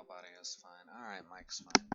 Nobody is fine. Alright, Mike's fine.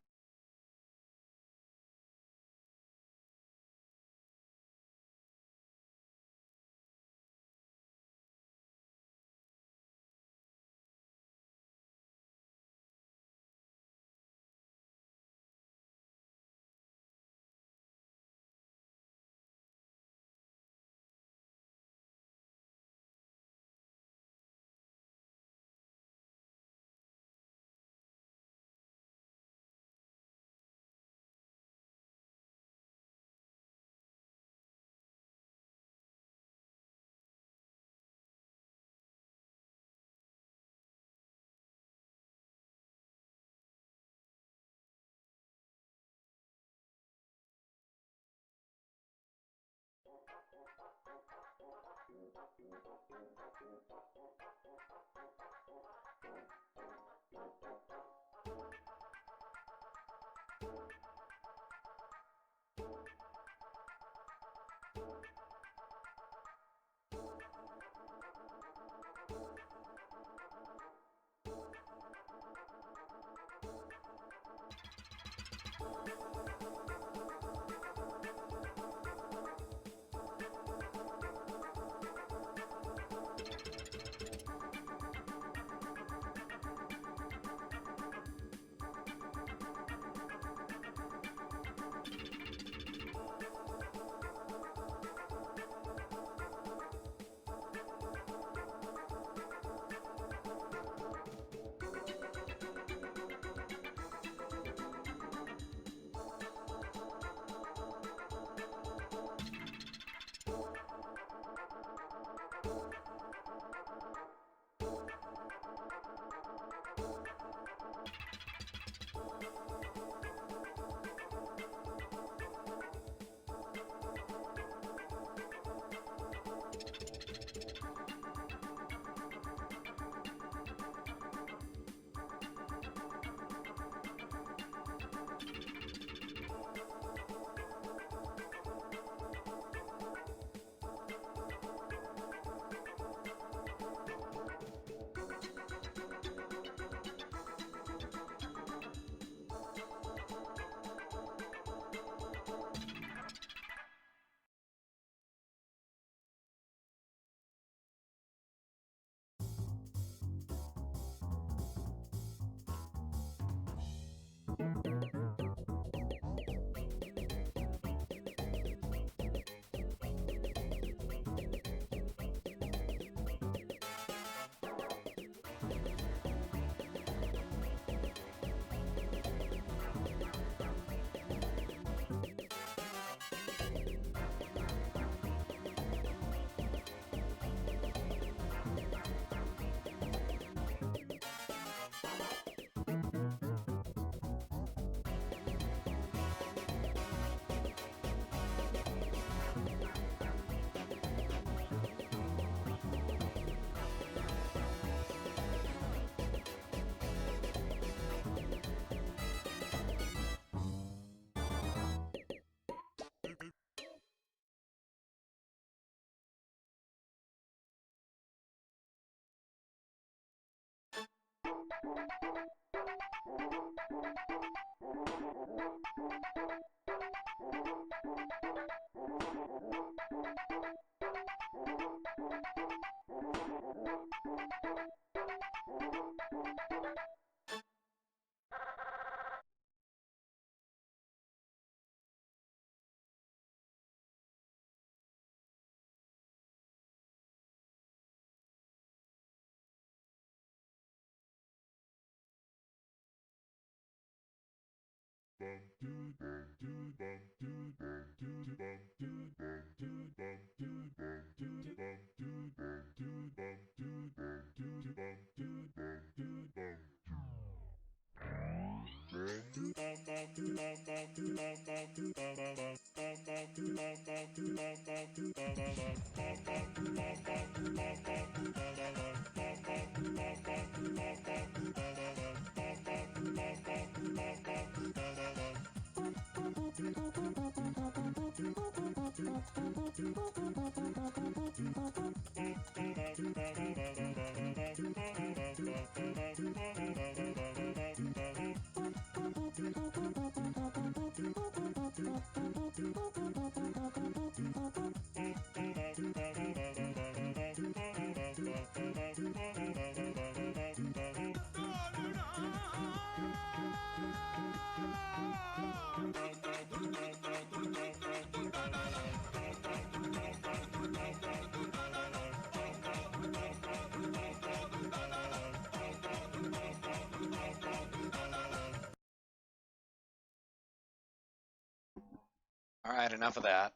Alright, enough of that.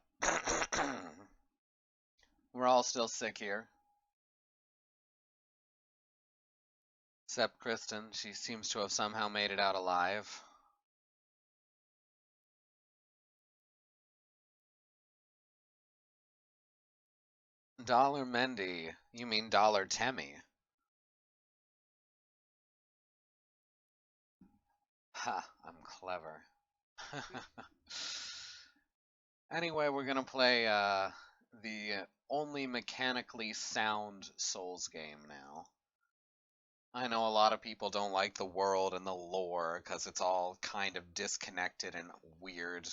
We're all still sick here. Except Kristen. She seems to have somehow made it out alive. Dollar Mendy. You mean Dollar Temmie. Ha, I'm clever. Anyway, we're gonna play the only mechanically sound Souls game now. I know a lot of people don't like the world and the lore because it's all kind of disconnected and weird.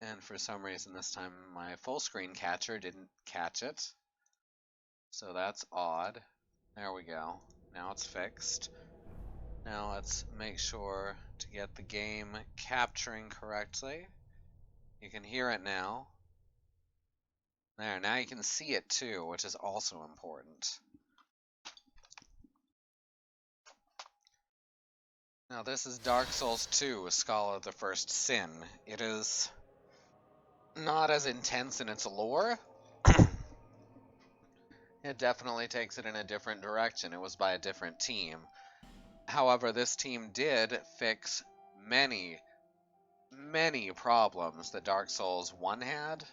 And for some reason this time my full screen catcher didn't catch it. So that's odd. There we go. Now it's fixed. Now let's make sure to get the game capturing correctly. You can hear it now. There, now you can see it too, which is also important. Now this is Dark Souls 2, Scholar of the First Sin. It is not as intense in its lore. It definitely takes it in a different direction. It was by a different team. However, this team did fix many problems that Dark Souls 1 had,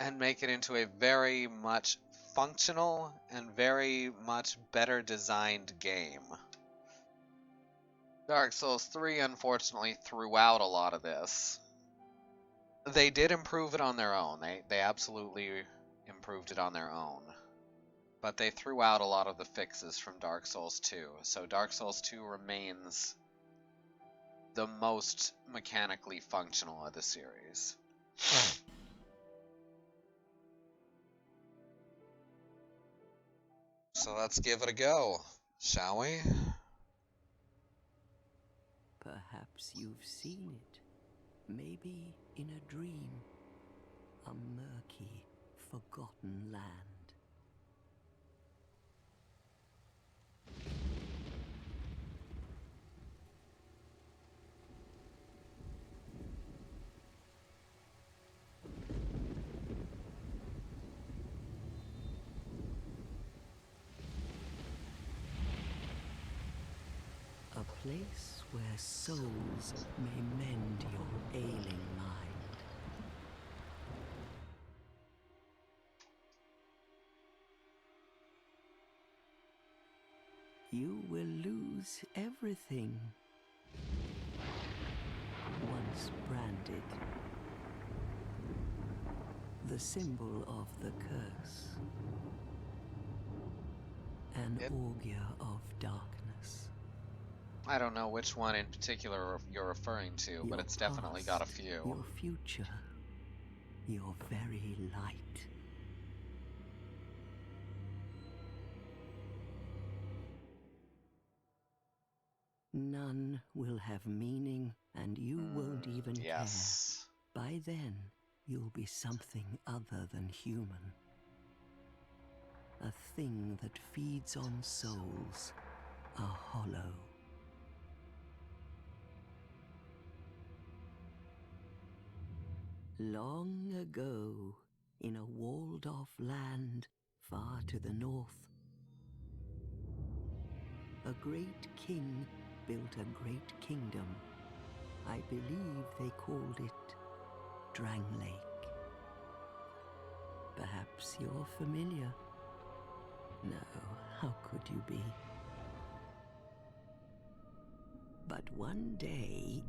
and make it into a very much functional and very much better designed game. Dark Souls 3 unfortunately threw out a lot of this. They did improve it on their own. They absolutely improved it on their own. But they threw out a lot of the fixes from Dark Souls 2. So Dark Souls 2 remains the most mechanically functional of the series. So let's give it a go, shall we? Perhaps you've seen it, maybe in a dream, a murky, forgotten land. A place where souls may mend your ailing mind. You will lose everything once branded. The symbol of the curse. An augur of darkness. I don't know which one in particular you're referring to, but it's definitely got a few. Your future, your very light. None will have meaning, and you won't even care. By then, you'll be something other than human. A thing that feeds on souls, a hollow. Long ago, in a walled-off land far to the north, a great king built a great kingdom. I believe they called it Drangleic. Perhaps you're familiar? No, how could you be? But one day,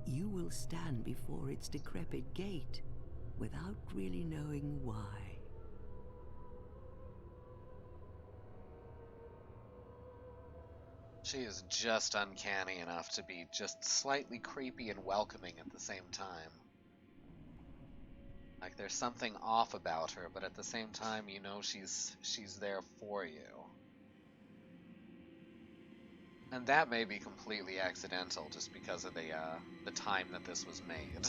you will stand before its decrepit gate without really knowing why. She is just uncanny enough to be just slightly creepy and welcoming at the same time. Like there's something off about her, but at the same time, you know she's there for you. And that may be completely accidental just because of the time that this was made.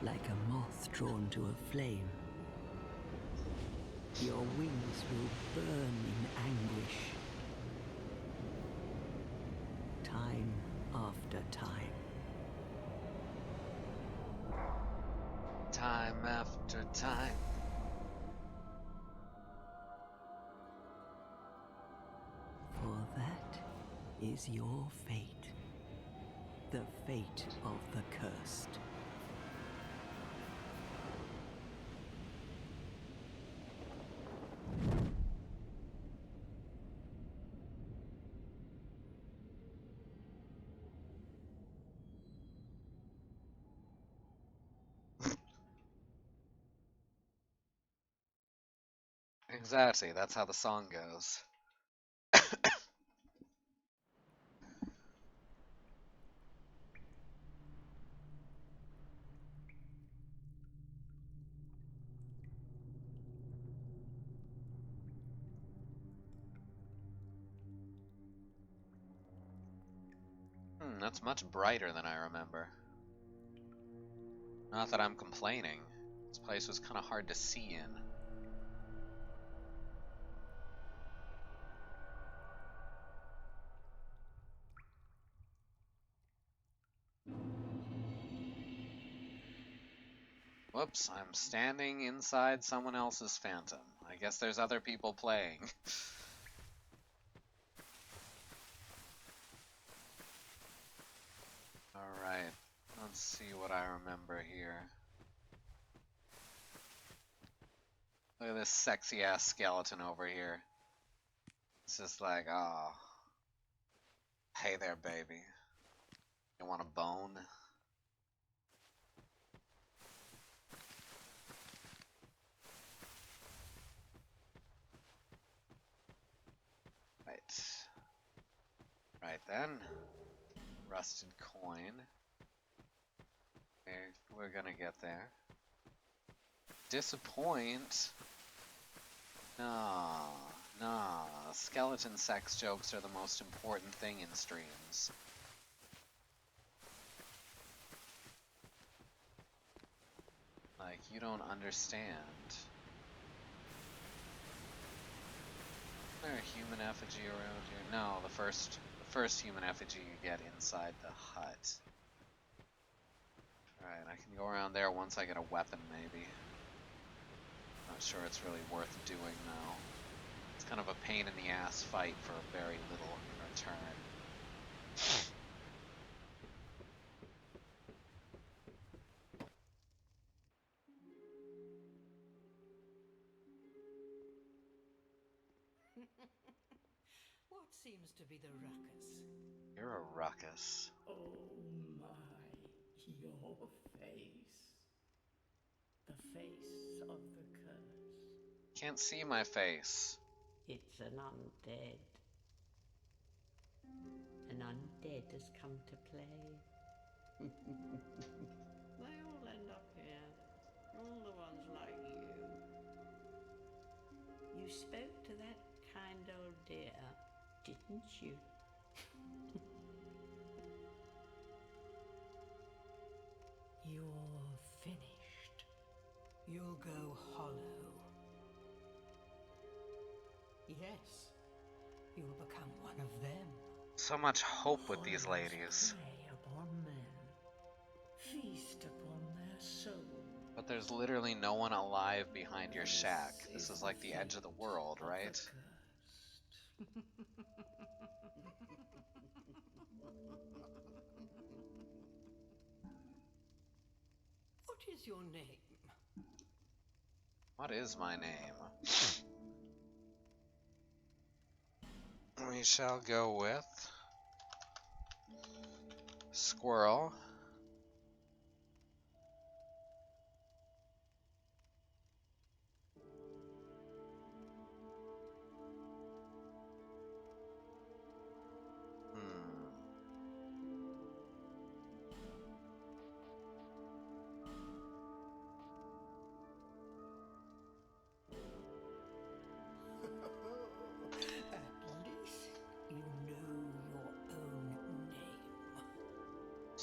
Like a moth drawn to a flame, your wings will burn in anguish, time after time. Time after time. For that is your fate, the fate of the cursed. Exactly, that's how the song goes. That's much brighter than I remember. Not that I'm complaining. This place was kind of hard to see in. Whoops, I'm standing inside someone else's phantom. I guess there's other people playing. Alright, let's see what I remember here. Look at this sexy ass skeleton over here. It's just like, oh. Hey there, baby. You want a bone? Right. Right then. Rusted coin. Okay, we're gonna get there. Disappoint? Nah, nah. Skeleton sex jokes are the most important thing in streams. Like, you don't understand. Is there a human effigy around here? No, the first human effigy you get inside the hut. Alright, I can go around there once I get a weapon, maybe. Not sure it's really worth doing, though. It's kind of a pain in the ass fight for very little in return. What seems to be the ruckus? You're a ruckus. Oh my, your face. The face of the curse. Can't see my face. It's an undead. An undead has come to play. They all end up here. All the ones like you. You spoke to that kind old dear, didn't you? You're finished. You'll go hollow. Yes, you'll become one of them. So much hope with these ladies. Prey upon men. Feast upon their soul. But But there's literally no one alive behind your shack. This is like the edge of the world, right? What is your name? What is my name? We shall go with Squirrel.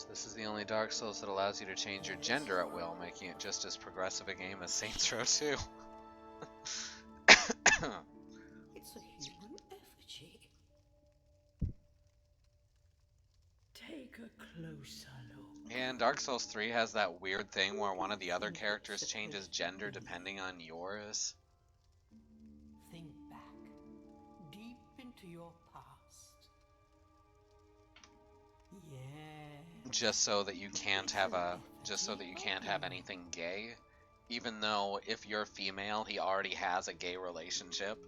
This is the only Dark Souls that allows you to change your gender at will, making it just as progressive a game as Saints Row 2. It's a human effigy. Take a closer look. And Dark Souls 3 has that weird thing where one of the other characters changes gender depending on yours. Think back, deep into your past. Yeah. Just so that you can't have anything gay, even though if you're female, he already has a gay relationship.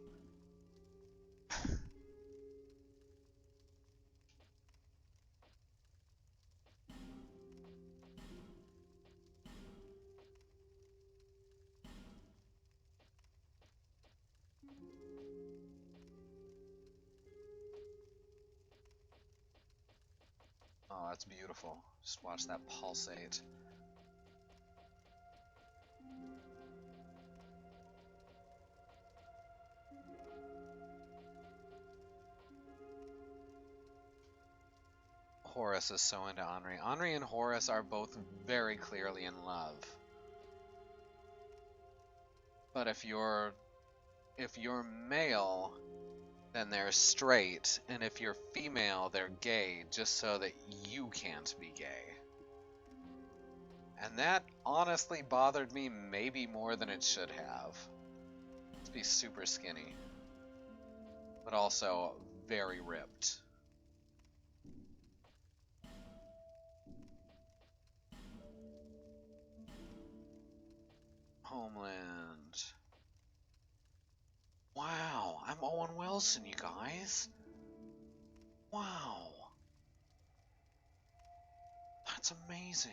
Oh, that's beautiful. Just watch that pulsate. Horus is so into Henri. Henri and Horus are both very clearly in love. But if you're male, then they're straight, and if you're female, they're gay, just so that you can't be gay. And that honestly bothered me maybe more than it should have. To be super skinny, but also very ripped. Homeland. Wow, I'm Owen Wilson, you guys. Wow. That's amazing.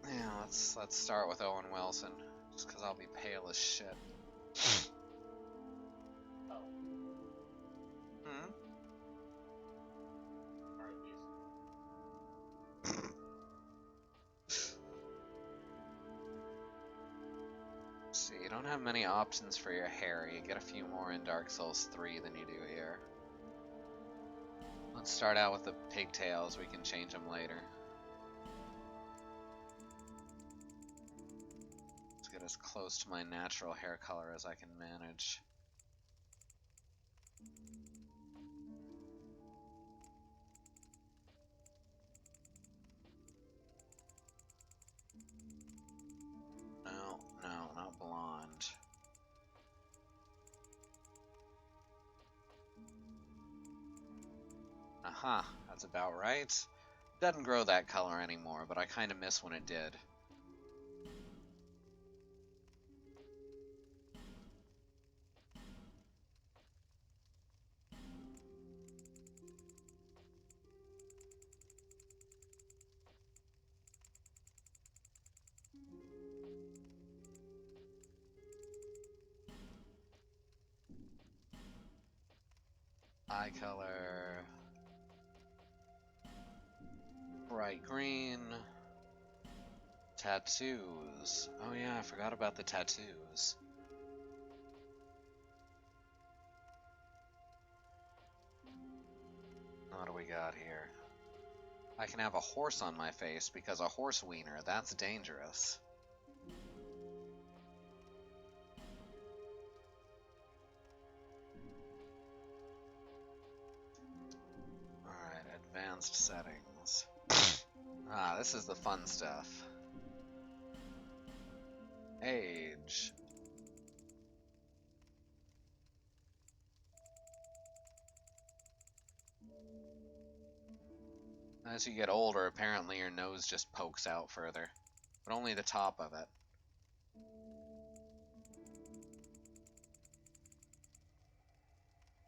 Yeah, let's start with Owen Wilson, just because I'll be pale as shit. See, you don't have many options for your hair. You get a few more in Dark Souls 3 than you do here. Let's start out with the pigtails. We can change them later. Let's get as close to my natural hair color as I can manage. No, not blonde. Aha, that's about right. Doesn't grow that color anymore, but I kind of miss when it did. Eye color. Bright green. Tattoos. Oh yeah, I forgot about the tattoos. What do we got here? I can have a horse on my face because a horse wiener, that's dangerous. advanced settings. Ah, this is the fun stuff. Age. As you get older, apparently your nose just pokes out further, but only the top of it.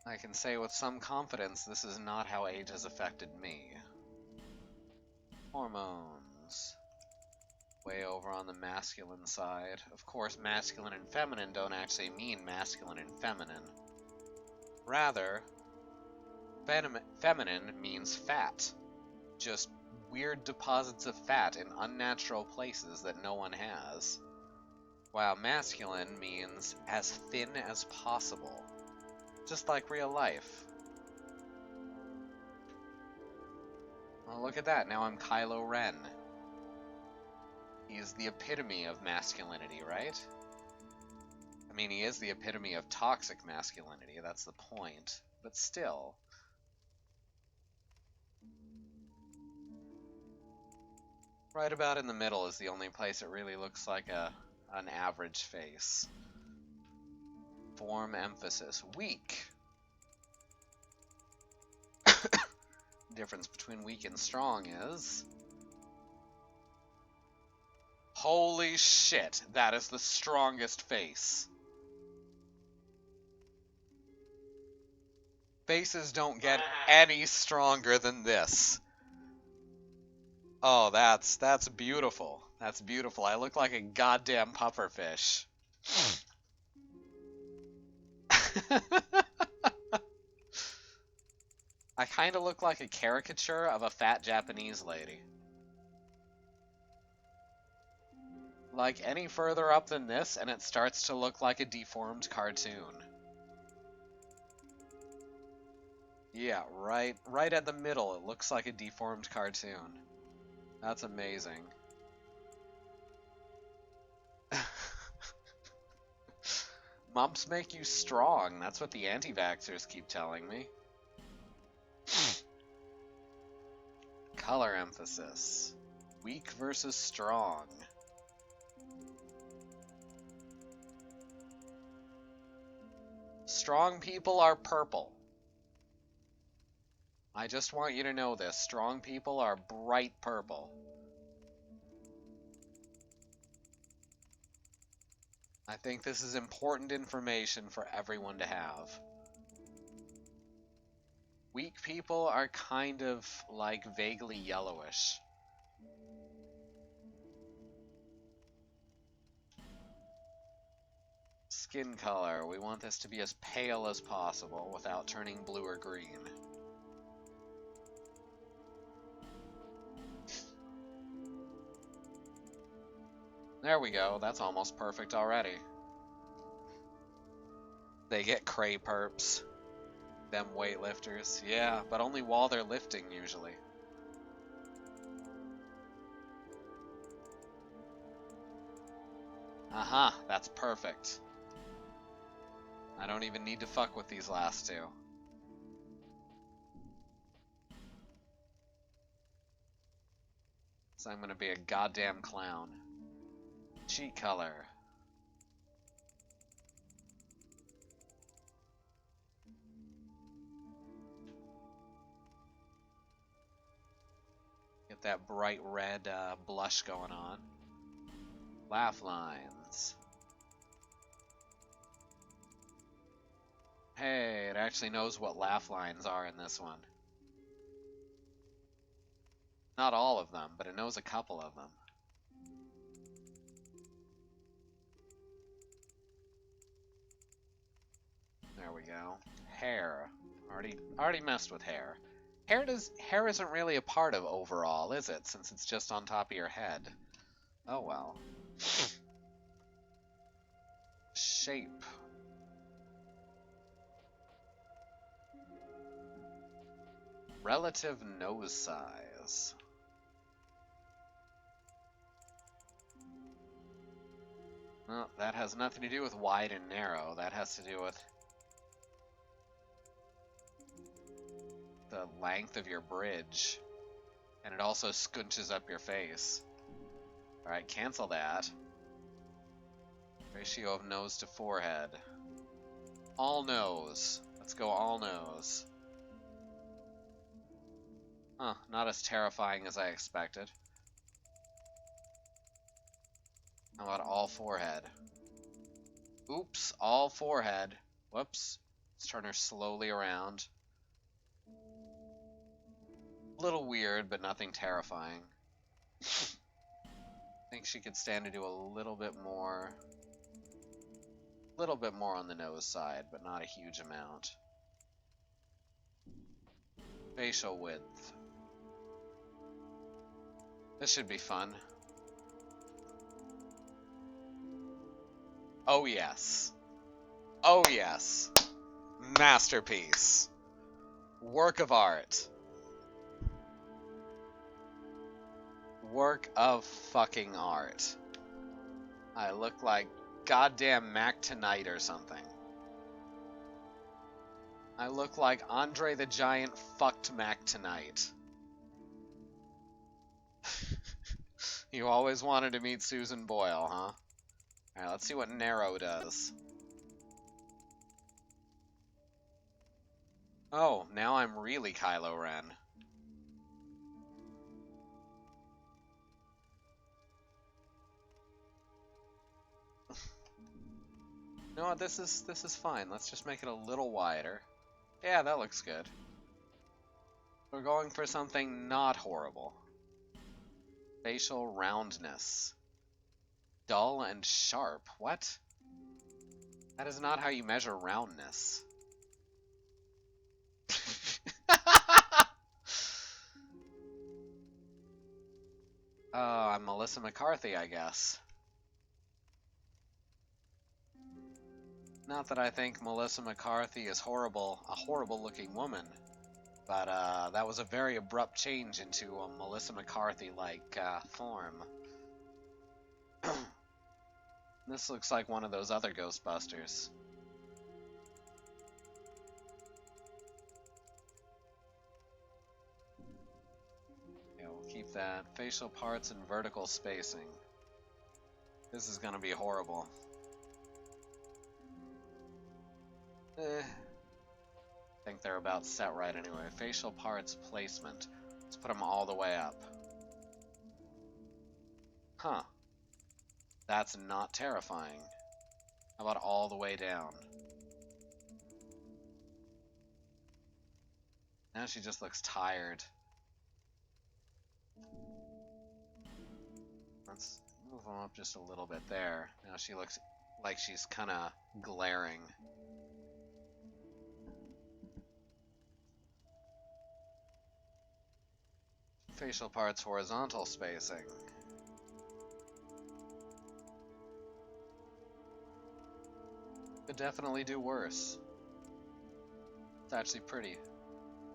I can say with some confidence this is not how age has affected me. Hormones. Way over on the masculine side. Of course, masculine and feminine don't actually mean masculine and feminine. Rather, feminine means fat. Just weird deposits of fat in unnatural places that no one has. While masculine means as thin as possible. Just like real life. Well, look at that. Now I'm Kylo Ren. He's the epitome of masculinity, right? I mean, he is the epitome of toxic masculinity. That's the point. But still. Right about in the middle is the only place it really looks like an average face. Form emphasis. Weak. Difference between weak and strong is... Holy shit, that is the strongest face. Faces don't get any stronger than this. Oh, that's beautiful. That's beautiful. I look like a goddamn pufferfish. I kind of look like a caricature of a fat Japanese lady. Like, any further up than this, and it starts to look like a deformed cartoon. Yeah, right at the middle, it looks like a deformed cartoon. That's amazing. Mumps make you strong. That's what the anti-vaxxers keep telling me. Color emphasis. Weak versus strong. Strong people are purple. I just want you to know this. Strong people are bright purple. I think this is important information for everyone to have. Weak people are kind of like vaguely yellowish. Skin color. We want this to be as pale as possible without turning blue or green. There we go. That's almost perfect already. They get cray perps. Them weightlifters. Yeah, but only while they're lifting usually. Aha, that's perfect. I don't even need to fuck with these last two. So I'm gonna be a goddamn clown. Cheek color. Get that bright red blush going on. Laugh lines. Hey, it actually knows what laugh lines are in this one. Not all of them, but it knows a couple of them. There we go. Hair. Already messed with hair. Hair isn't really a part of overall, is it? Since it's just on top of your head. Oh well. Shape. Relative nose size. Well, that has nothing to do with wide and narrow. That has to do with the length of your bridge. And it also scunches up your face. Alright, cancel that. Ratio of nose to forehead. All nose. Let's go all nose. Huh, not as terrifying as I expected. How about all forehead? Oops, all forehead. Whoops. Let's turn her slowly around. A little weird, but nothing terrifying. I think she could stand to do a little bit more. A little bit more on the nose side, but not a huge amount. Facial width. This should be fun. Oh yes. Oh yes. Masterpiece. Work of art. Work of fucking art. I look like goddamn Mac Tonight or something. I look like Andre the Giant fucked Mac Tonight. You always wanted to meet Susan Boyle, huh? Alright, let's see what Narrow does. Oh, now I'm really Kylo Ren. You know what, this is fine. Let's just make it a little wider. Yeah, that looks good. We're going for something not horrible. Facial roundness. Dull and sharp. What? That is not how you measure roundness. I'm Melissa McCarthy, I guess. Not that I think Melissa McCarthy is horrible, a horrible looking woman, but that was a very abrupt change into a Melissa McCarthy-like form. This looks like one of those other Ghostbusters. Yeah, we'll keep that. Facial parts and vertical spacing. This is gonna be horrible. I think they're about set right anyway. Facial parts placement. Let's put them all the way up. Huh. That's not terrifying. How about all the way down? Now she just looks tired. Let's move them up just a little bit there. Now she looks like she's kind of glaring. Facial parts horizontal spacing. Could definitely do worse. It's actually pretty.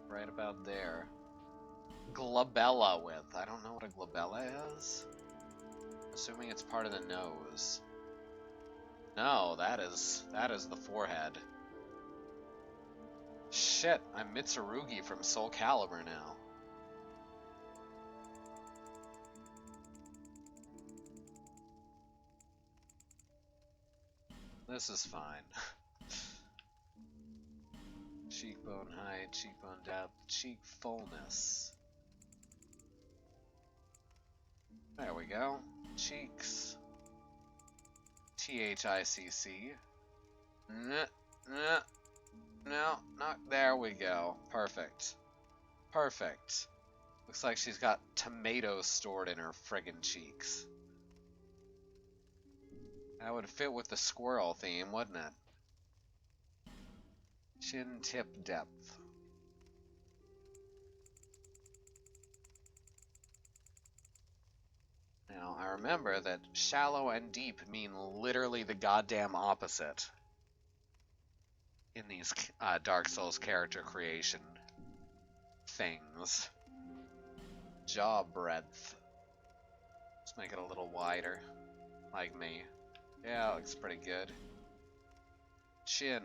Right about there. Glabella width. I don't know what a glabella is. Assuming it's part of the nose. No, that is the forehead. Shit, I'm Mitsurugi from Soul Calibur now. This is fine. Cheekbone height, cheekbone depth, cheek fullness. There we go. Cheeks. THICC. No, not there we go. Perfect. Perfect. Looks like she's got tomatoes stored in her friggin' cheeks. That would fit with the squirrel theme, wouldn't it? Chin tip depth. Now, I remember that shallow and deep mean literally the goddamn opposite in these Dark Souls character creation things. Jaw breadth. Let's make it a little wider, like me. Yeah, that looks pretty good. Chin.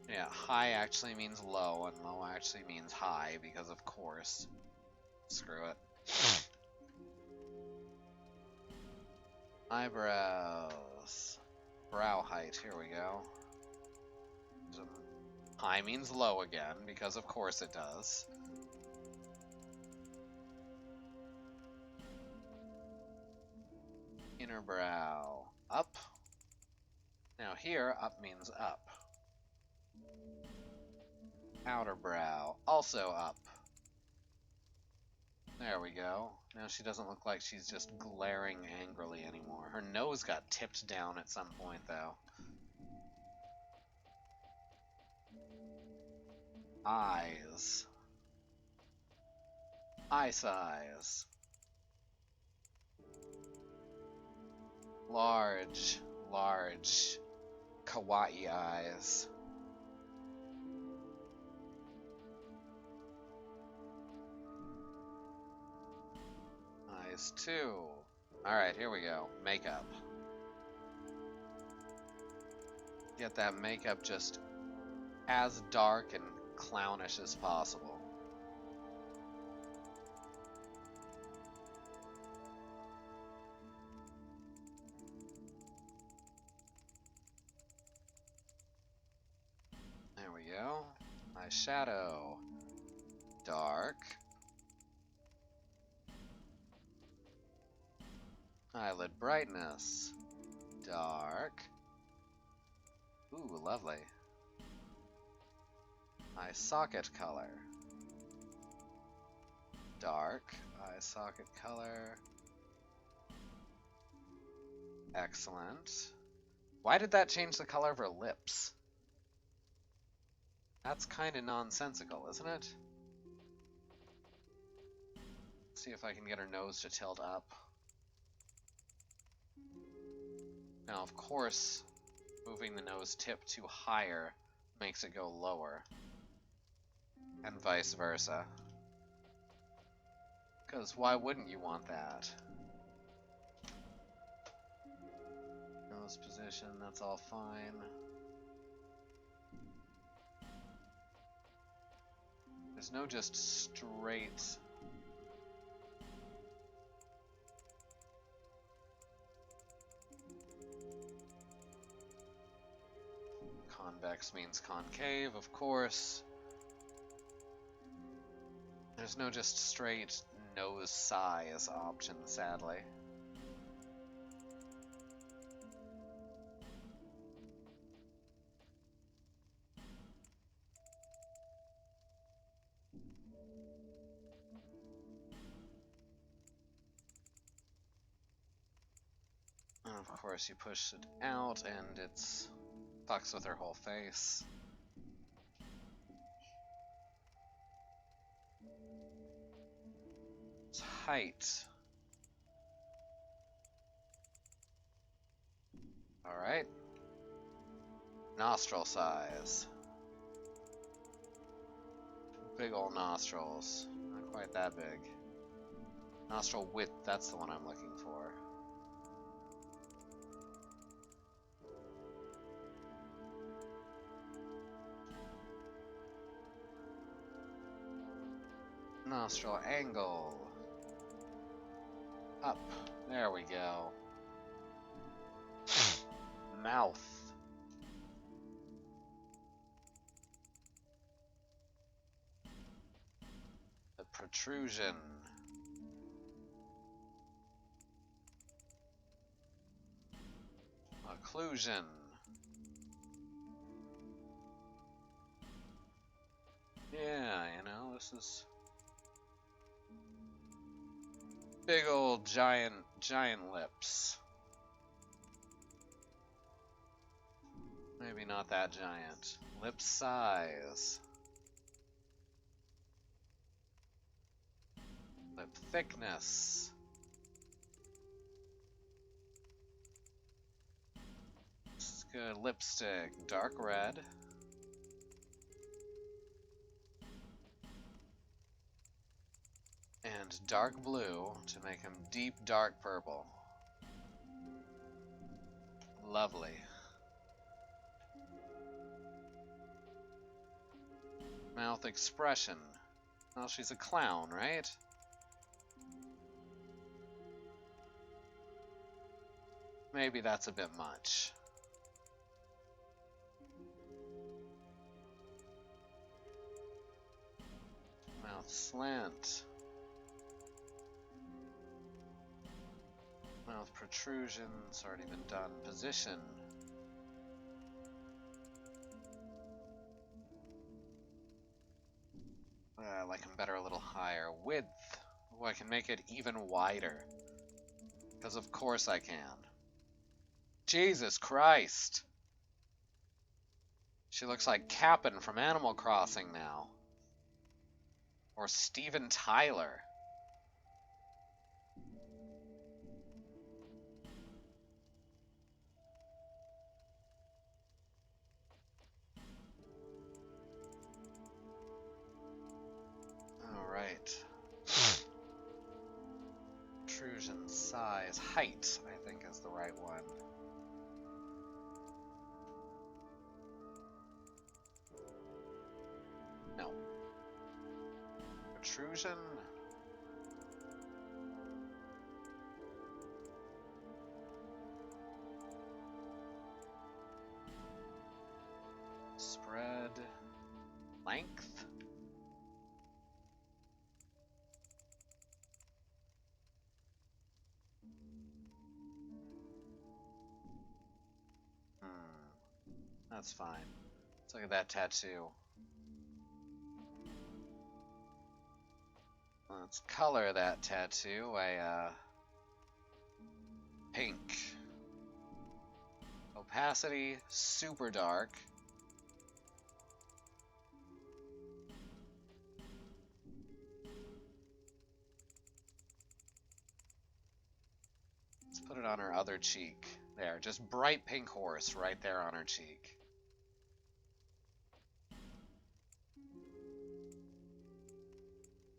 Yeah, high actually means low, and low actually means high, because of course. Screw it. Eyebrows. Brow height, here we go. High means low again, because of course it does. Inner brow. Up. Now here, up means up. Outer brow. Also up. There we go. Now she doesn't look like she's just glaring angrily anymore. Her nose got tipped down at some point, though. Eyes. Eye size. Large, large, kawaii eyes. Eyes 2. Alright, here we go. Makeup. Get that makeup just as dark and clownish as possible. There we go. Eyeshadow. Dark. Eyelid brightness. Dark. Ooh, lovely. Eye socket color. Dark. Eye socket color. Excellent. Why did that change the color of her lips? That's kind of nonsensical, isn't it? Let's see if I can get her nose to tilt up. Now, of course, moving the nose tip to higher makes it go lower. And vice versa. Because why wouldn't you want that? Nose position, that's all fine. There's no just straight... Convex means concave, of course. There's no just straight nose size option, sadly. And of course you push it out and it's fucks with her whole face. It's height. Alright. Nostril size. Big old nostrils. Not quite that big. Nostril width, that's the one I'm looking for. Nostril angle. Up. There we go. Mouth. The protrusion. Occlusion. Yeah, you know, this is big old giant lips. Maybe not that giant. Lip size. Lip thickness. This is good. Lipstick. Dark red. And dark blue to make him deep dark purple. Lovely. Mouth expression. Well, she's a clown, right? Maybe that's a bit much. Mouth slant. Mouth protrusion. It's already been done. Position. I like them better a little higher. Width. Oh, I can make it even wider. Because of course I can. Jesus Christ. She looks like Cap'n from Animal Crossing now. Or Steven Tyler. Alright. Protrusion, size, height, I think is the right one. No. Protrusion. Spread. Length. That's fine. Let's look at that tattoo. Let's color that tattoo a pink. Opacity, super dark. Let's put it on her other cheek. There, just bright pink horse right there on her cheek.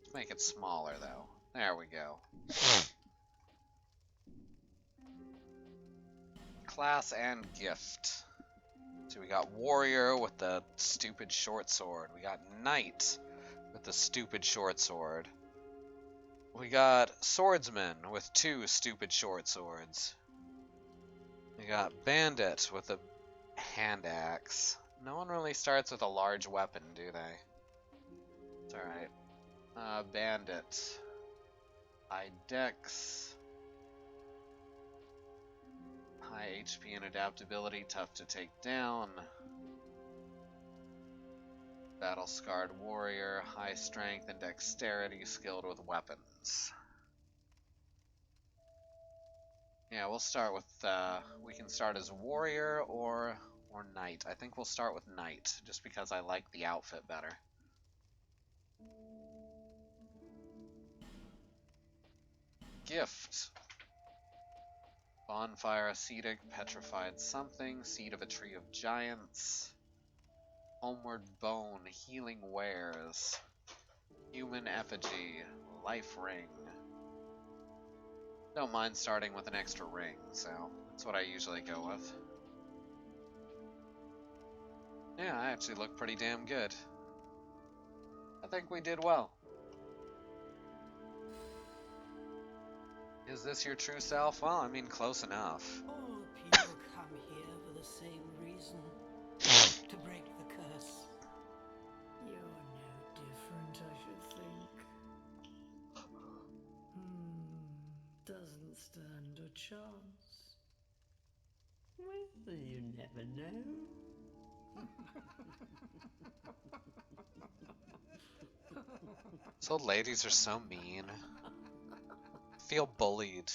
Let's make it smaller though. There we go. Class and gift. So we got warrior with the stupid short sword. We got knight with the stupid short sword. We got swordsman with 2 stupid short swords. We got bandit with a hand axe. No one really starts with a large weapon, do they? It's alright. Bandit. High dex. High HP and adaptability, tough to take down. Battle scarred warrior, high strength and dexterity, skilled with weapons. Yeah, we'll start with, we can start as warrior or knight. I think we'll start with knight, just because I like the outfit better. Gift. Bonfire ascetic, petrified something, seed of a tree of giants. Homeward bone, healing wares. Human effigy, life ring. Don't mind starting with an extra ring, so that's what I usually go with. Yeah, I actually look pretty damn good. I think we did well. Is this your true self? Well, I mean, close enough. All people come here for the same reason. To break the curse. You're no different, I should think. Doesn't stand a chance. Well, you never know. These old ladies are so mean. I feel bullied.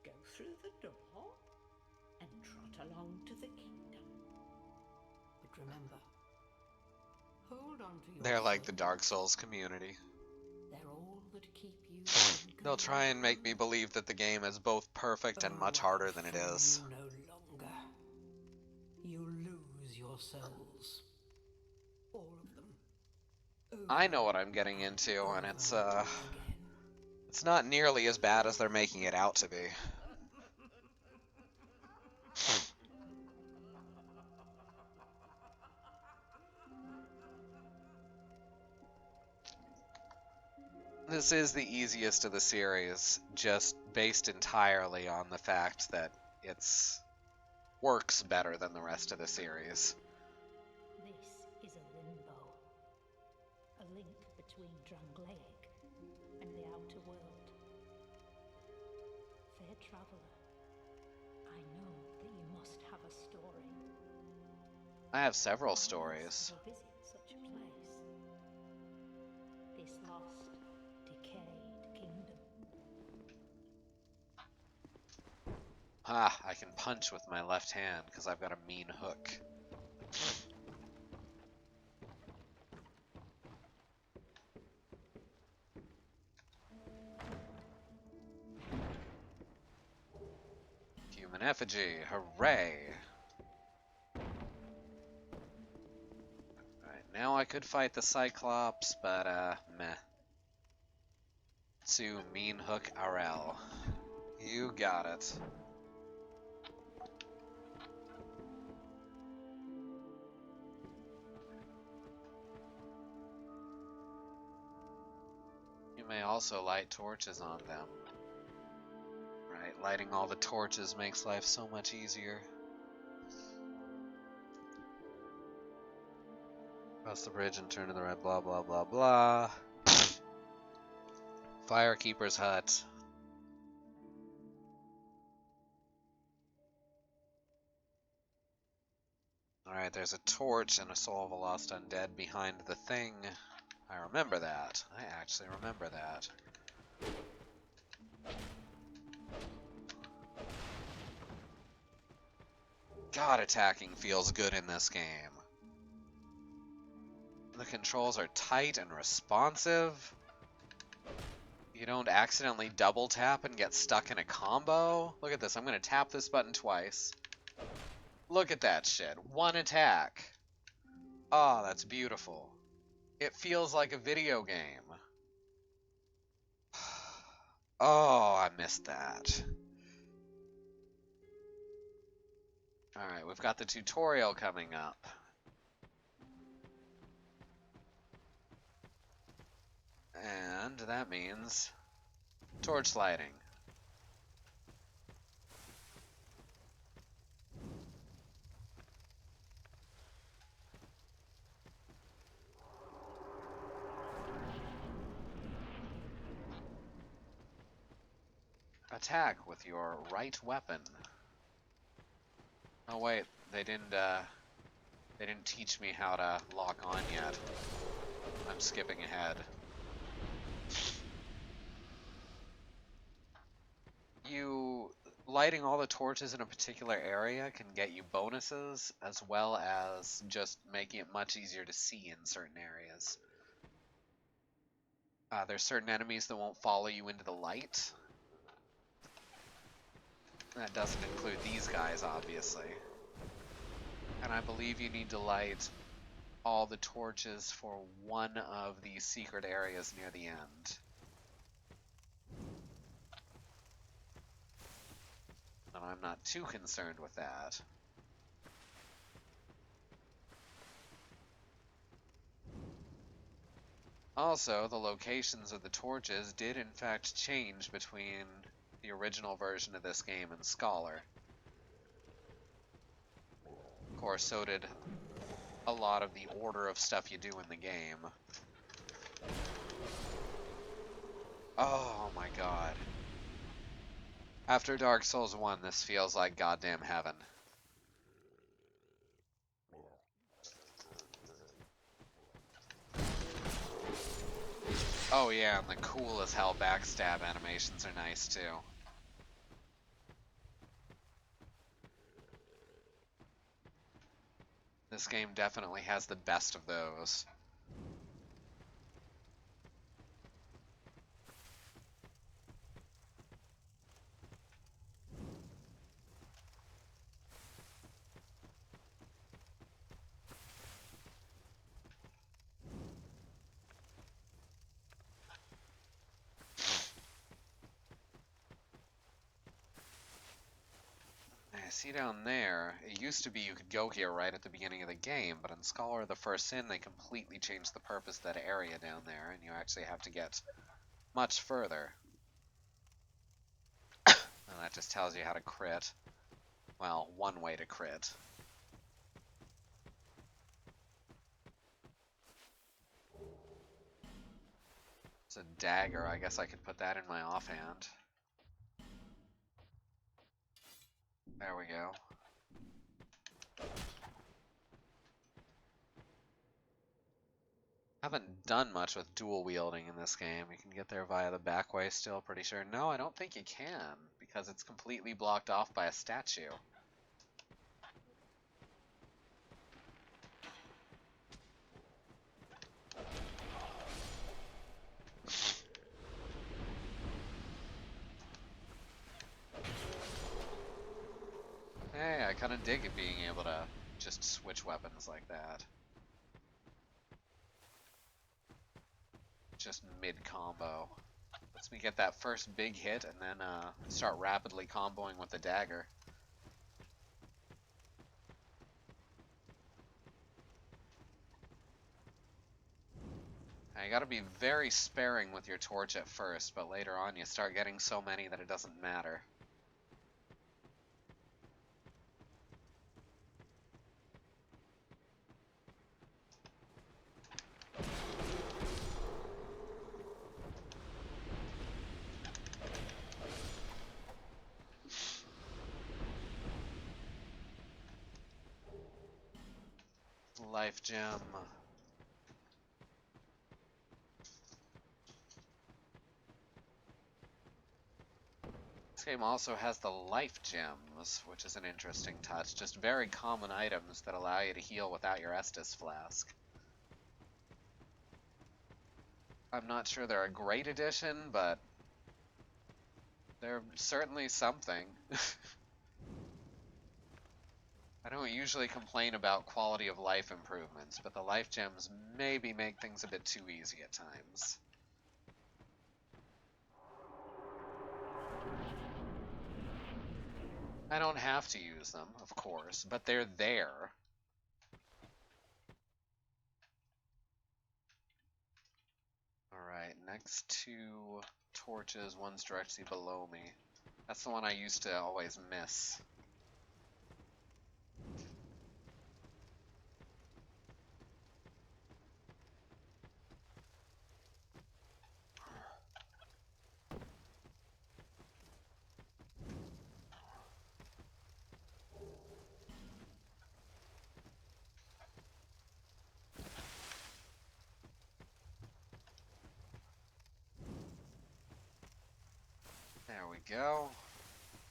Go through the door and trot along to the kingdom. But remember, hold on to your They're like the Dark Souls community. They're all that keep you. They'll try and make me believe that the game is both perfect and much harder than it is. No longer. You lose your souls. All of them. I know what I'm getting into, and it's not nearly as bad as they're making it out to be. This is the easiest of the series, just based entirely on the fact that it's works better than the rest of the series. This is a limbo, a link between Drangleic and the outer world. Fair traveler, I know that you must have a story. I have several stories. Visit such a place. This lost, decayed kingdom. Ah, I can punch with my left hand because I've got a mean hook. Human effigy, hooray! Alright, now I could fight the Cyclops, but meh. To Mean Hook RL. You got it. You may also light torches on them. Right, lighting all the torches makes life so much easier. Cross the bridge and turn to the right, blah blah blah blah. Firekeeper's hut. Alright, there's a torch and a soul of a lost undead behind the thing. I remember that. I actually remember that. God, attacking feels good in this game. The controls are tight and responsive. You don't accidentally double tap and get stuck in a combo. Look at this, I'm gonna tap this button twice. Look at that shit, one attack. Oh, that's beautiful. It feels like a video game. Oh, I missed that. Alright, we've got the tutorial coming up. And that means torch lighting. Attack with your right weapon. Oh wait, they didn't teach me how to lock on yet. I'm skipping ahead. Lighting all the torches in a particular area can get you bonuses, as well as just making it much easier to see in certain areas. There's certain enemies that won't follow you into the light. That doesn't include these guys, obviously. And I believe you need to light all the torches for one of the secret areas near the end. And I'm not too concerned with that. Also, the locations of the torches did in fact change between the original version of this game and Scholar. Of course, so did a lot of the order of stuff you do in the game. Oh my god. After Dark Souls 1, this feels like goddamn heaven. Oh yeah, and the cool as hell backstab animations are nice too. This game definitely has the best of those. See down there, it used to be you could go here right at the beginning of the game, but in Scholar the First Sin they completely changed the purpose of that area down there, and you actually have to get much further. And that just tells you how to crit. Well, one way to crit. It's a dagger. I guess I could put that in my offhand. There we go. Haven't done much with dual wielding in this game. You can get there via the back way still, pretty sure. No, I don't think you can, because it's completely blocked off by a statue. Hey, I kind of dig it being able to just switch weapons like that. Just mid-combo. Lets me get that first big hit and then start rapidly comboing with the dagger. Now, you gotta be very sparing with your torch at first, but later on you start getting so many that it doesn't matter. Life gem. This game also has the life gems, which is an interesting touch. Just very common items that allow you to heal without your Estus flask. I'm not sure they're a great addition, but they're certainly something. I don't usually complain about quality of life improvements, but the life gems maybe make things a bit too easy at times. I don't have to use them, of course, but they're there. Alright, next two torches, one's directly below me. That's the one I used to always miss. There we go.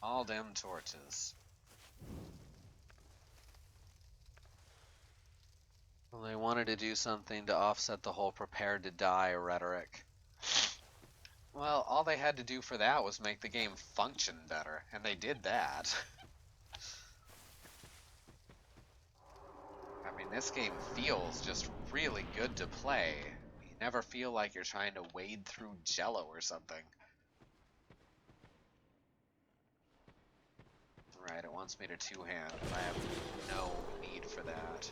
All them torches. Well, they wanted to do something to offset the whole prepared to die rhetoric. Well, all they had to do for that was make the game function better, and they did that. I mean, this game feels just really good to play. You never feel like you're trying to wade through Jello or something. Right, it wants me to two-hand, but I have no need for that.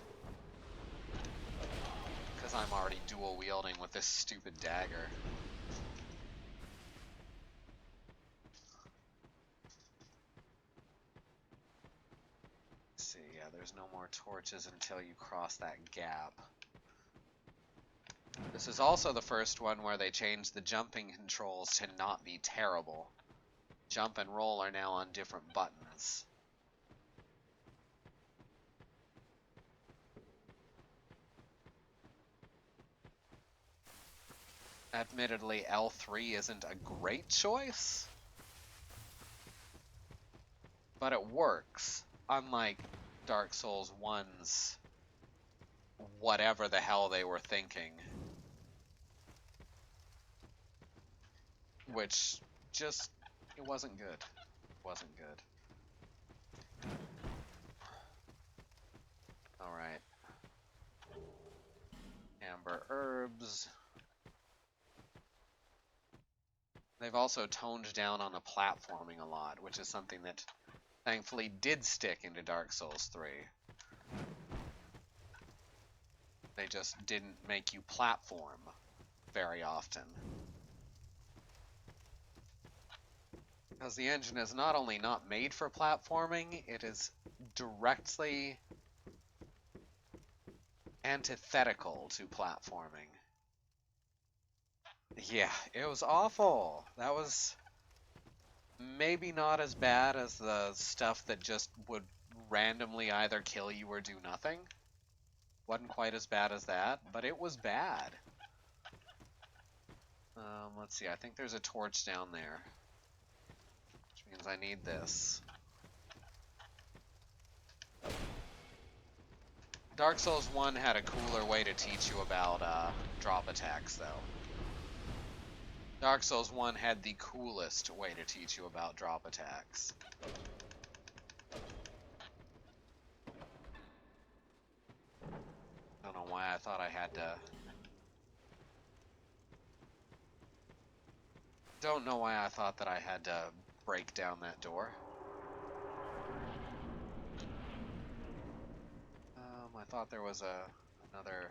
Because I'm already dual-wielding with this stupid dagger. Let's see, yeah, there's no more torches until you cross that gap. This is also the first one where they changed the jumping controls to not be terrible. Jump and roll are now on different buttons. Admittedly, L3 isn't a great choice, but it works, unlike Dark Souls 1's whatever the hell they were thinking. Which just, it wasn't good. It wasn't good. Alright. Amber herbs. They've also toned down on the platforming a lot, which is something that thankfully did stick into Dark Souls 3. They just didn't make you platform very often. Because the engine is not only not made for platforming, it is directly antithetical to platforming. Yeah, it was awful. That was maybe not as bad as the stuff that just would randomly either kill you or do nothing. Wasn't quite as bad as that, but it was bad. Let's see, I think there's a torch down there. Which means I need this. Dark Souls 1 had a cooler way to teach you about drop attacks, though. Dark Souls 1 had the coolest way to teach you about drop attacks. I don't know why I thought I had to... Don't know why I thought that I had to break down that door. I thought there was another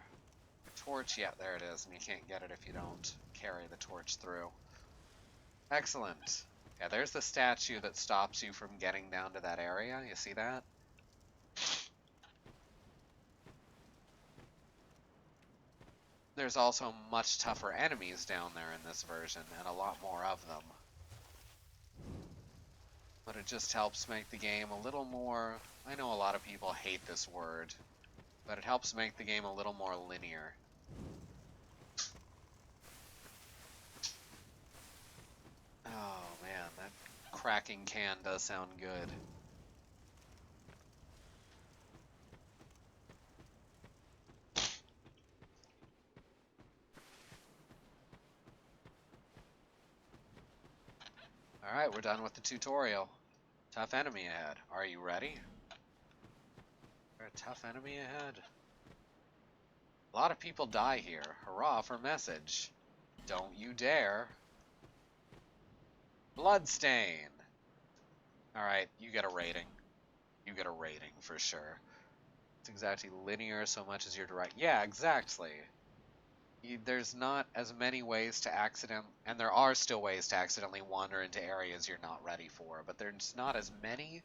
torch. Yeah, there it is, and you can't get it if you don't carry the torch through. Excellent. Yeah, there's the statue that stops you from getting down to that area. You see that? There's also much tougher enemies down there in this version, and a lot more of them. But it just helps make the game a little more... I know a lot of people hate this word, but it helps make the game a little more linear. Oh man, that cracking can does sound good. Alright, we're done with the tutorial. Tough enemy ahead. Are you ready? There's a tough enemy ahead. A lot of people die here. Hurrah for message. Don't you dare. Bloodstain. Alright, you get a rating. You get a rating for sure. It's exactly linear so much as you're direct. Yeah, exactly. There's not as many ways to and there are still ways to accidentally wander into areas you're not ready for, but there's not as many.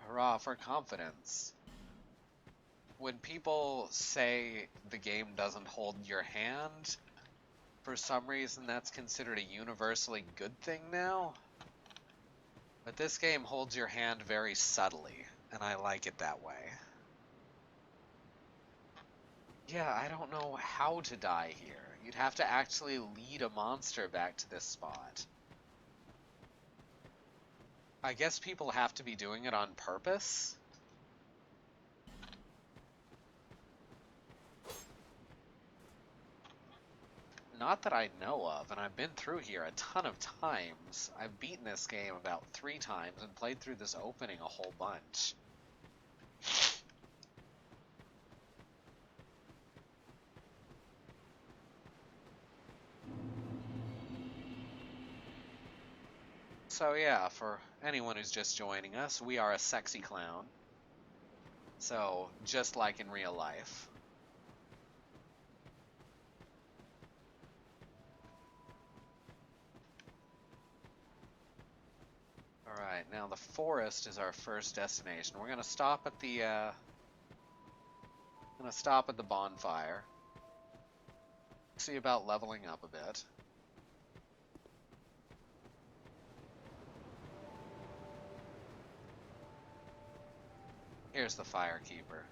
Hurrah for confidence. When people say the game doesn't hold your hand, for some reason that's considered a universally good thing now. But this game holds your hand very subtly, and I like it that way. Yeah, I don't know how to die here. You'd have to actually lead a monster back to this spot. I guess people have to be doing it on purpose. Not that I know of, and I've been through here a ton of times. I've beaten this game about 3 times and played through this opening a whole bunch. So yeah, for anyone who's just joining us, we are a sexy clown. So, just like in real life. Alright, now the forest is our first destination. We're gonna stop at the bonfire. See about leveling up a bit. Here's the Firekeeper.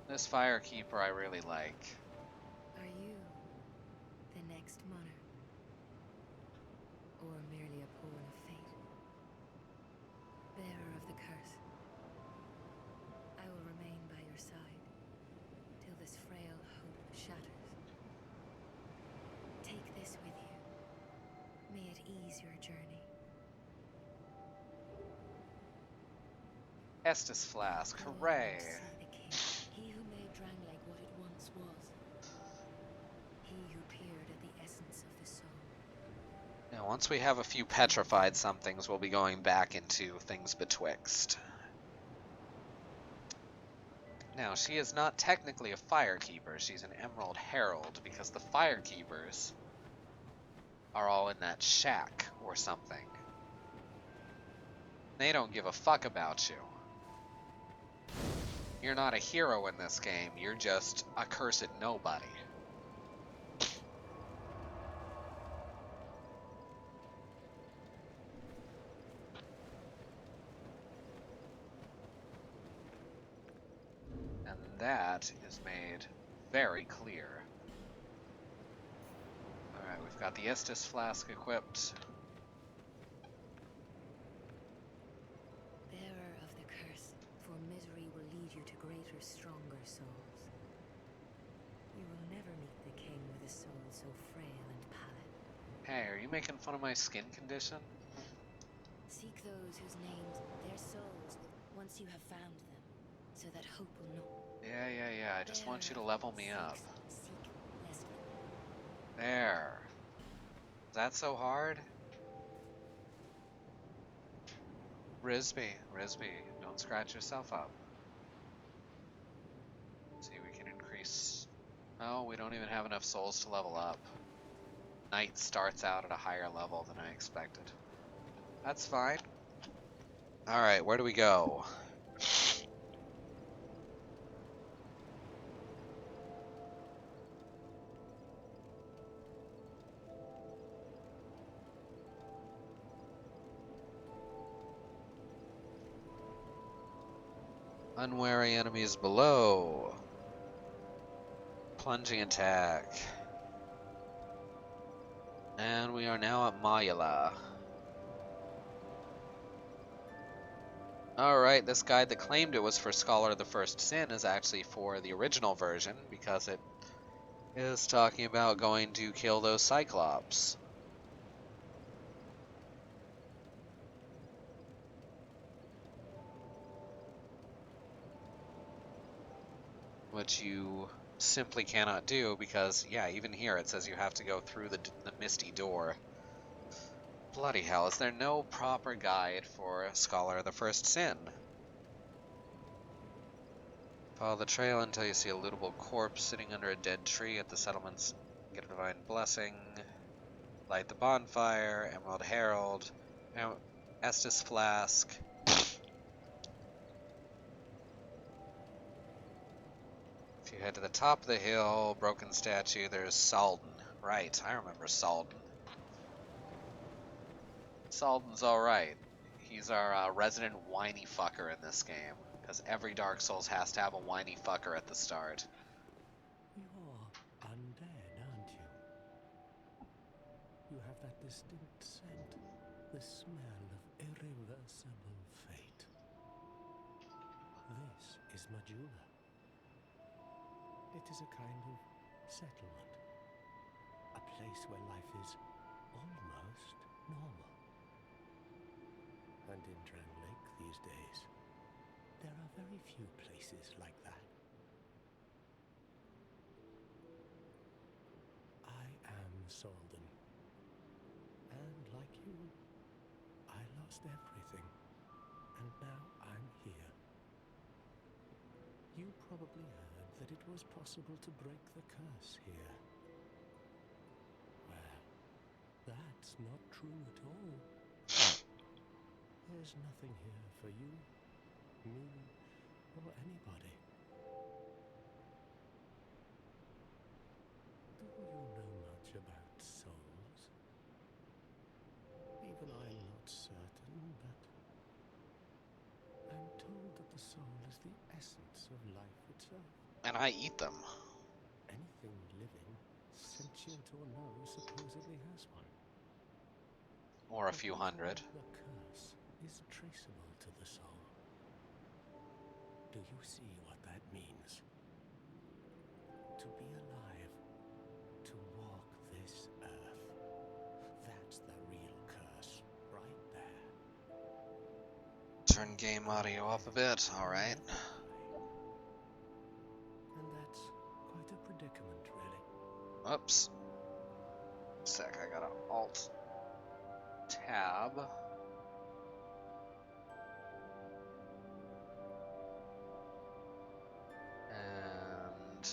This Firekeeper I really like. Are you the next monarch? Or merely a pawn of fate? Bearer of the curse, I will remain by your side till this frail hope shatters. Take this with you. May it ease your journey. Estus Flask, hooray! He who made Drangleic what it once was. He who peered at the essence of the soul. Now, once we have a few petrified somethings, we'll be going back into things betwixt. Now, she is not technically a Firekeeper, she's an Emerald Herald, because the Firekeepers are all in that shack or something. They don't give a fuck about you. You're not a hero in this game, you're just a cursed nobody. And that is made very clear. Alright, we've got the Estus flask equipped. Bearer of the curse, for misery will lead you to greater, stronger souls. You will never meet the king with a soul so frail and pallid. Hey, are you making fun of my skin condition? Seek those whose names, their souls, once you have found them, so that hope will not. Yeah, I just want you to level me up. Seek less. There. Is that so hard? Risby, don't scratch yourself up. See, we can increase... Oh, we don't even have enough souls to level up. Knight starts out at a higher level than I expected. That's fine. Alright, where do we go? Unwary enemies below. Plunging attack. And we are now at Mayula. Alright, this guide that claimed it was for Scholar of the First Sin is actually for the original version, because it is talking about going to kill those Cyclops. Which you simply cannot do because, yeah, even here it says you have to go through the misty door. Bloody hell, is there no proper guide for Scholar of the First Sin? Follow the trail until you see a lootable corpse sitting under a dead tree at the settlements. Get a divine blessing. Light the bonfire. Emerald Herald. Estus flask. If you head to the top of the hill, broken statue, there's Salden. Right, I remember Salden. Salden's alright. He's our resident whiny fucker in this game. Because every Dark Souls has to have a whiny fucker at the start. You're undead, aren't you? You have that distinct scent, the smell of irreversible fate. This is Majula. It is a kind of settlement, a place where life is almost normal. And in Drangleic these days, there are very few places like that. I am Salden, and like you, I lost everything, and now I'm here. You probably heard that it was possible to break the curse here. Well, that's not true at all. There's nothing here for you, me, or anybody. Do you know much about souls? Even I'm not certain, but I'm told that the soul is the essence of life itself. And I eat them. Anything living, sentient or no, supposedly has one. Or a few hundred. The curse is traceable to the soul. Do you see what that means? To be alive, to walk this earth. That's the real curse, right there. Turn game audio up a bit, alright. And that's quite a predicament, really. Oops. Sec, I gotta alt tab. And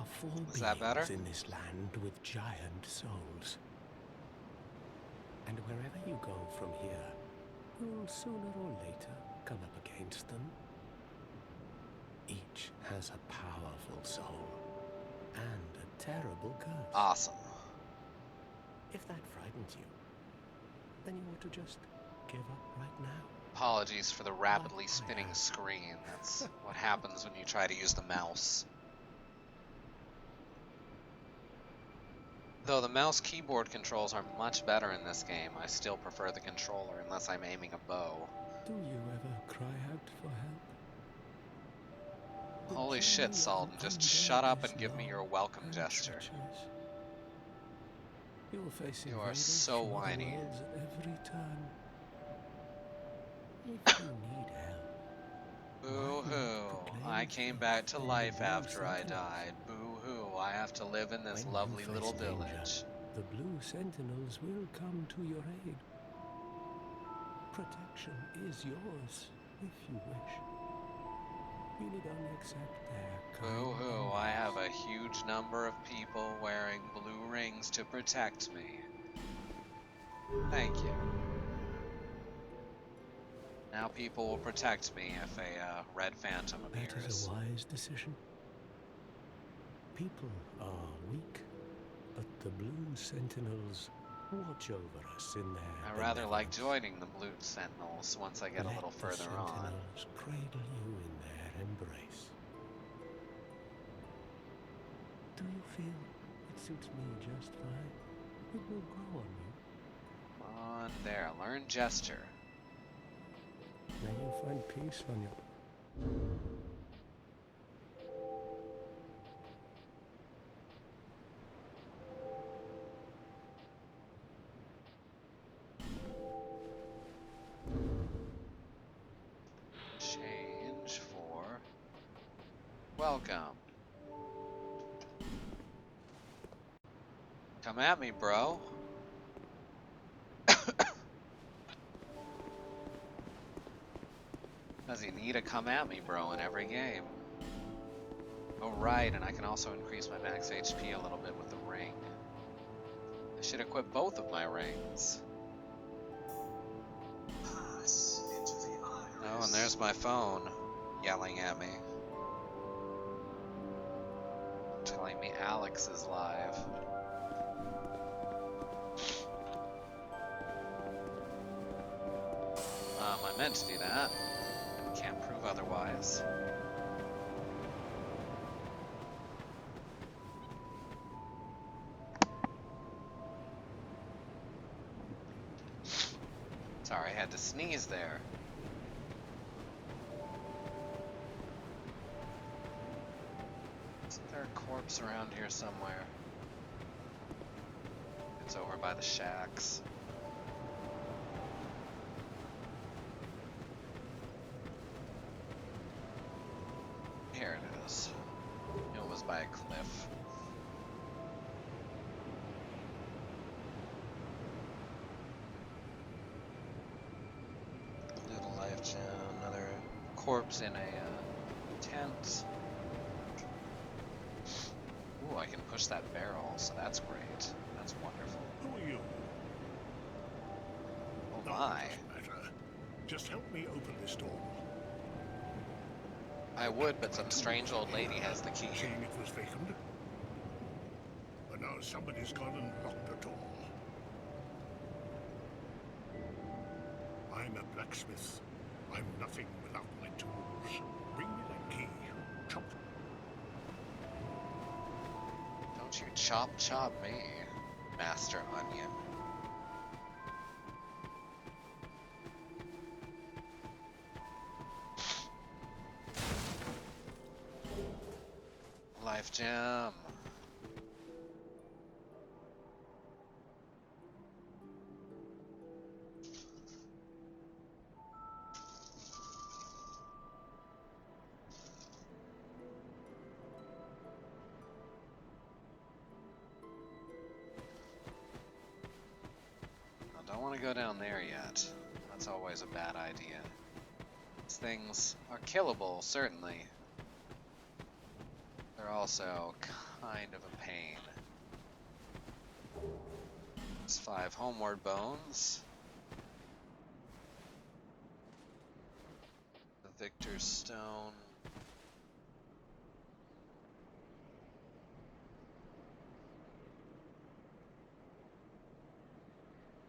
are 4 Is that better? beings in this land with giant souls. And wherever you go from here, you'll sooner or later come up against them. Each has a powerful soul and a terrible curse. Awesome. If that frightens you, then you ought to just give up right now. Apologies for the rapidly spinning screen. That's what happens when you try to use the mouse. Though the mouse keyboard controls are much better in this game, I still prefer the controller unless I'm aiming a bow. Do you ever cry out for help? Holy shit, Salden, just shut up and give me your welcome gesture. You are so whiny. Every turn. If you need help. Boo-hoo. I came back to life after I died. Boo-hoo. I have to live in this lovely little village. The Blue Sentinels will come to your aid. Protection is yours, if you wish. You need only accept their kind. Boo-hoo. I have a huge number of people wearing blue rings to protect me. Thank you. Now people will protect me if a red phantom appears. That is a wise decision. People are weak, but the Blue Sentinels watch over us in their I rather like joining the Blue Sentinels once I get a little further on. Sentinels cradle you in their embrace. Do you feel it suits me just fine? It will grow on you. Come on, there. Learn gesture. May you find peace on your... Change for welcome. Come at me, bro. Does he need a come at me, bro, in every game? Oh, right, and I can also increase my max HP a little bit with the ring. I should equip both of my rings. Oh, and there's my phone yelling at me. Telling me Alex is live. I meant to do that. Can't prove otherwise. Sorry, I had to sneeze there. Isn't there a corpse around here somewhere? It's over by the shacks. Here it is. It was by a cliff. Little life gem, another corpse in a tent. Ooh, I can push that barrel, so that's great. That's wonderful. Who are you? Oh my. Doesn't matter. Just help me open this door. I would, but some strange old lady has the key. Seeing it was vacant. But now somebody's gone and locked the door. I'm a blacksmith. I'm nothing without my tools. Bring me that key. Chop. Don't you chop me, Master Onion. Life gem. I don't want to go down there yet. That's always a bad idea. These things are killable, certainly. They're also kind of a pain. It's 5 homeward bones. The Victor's Stone.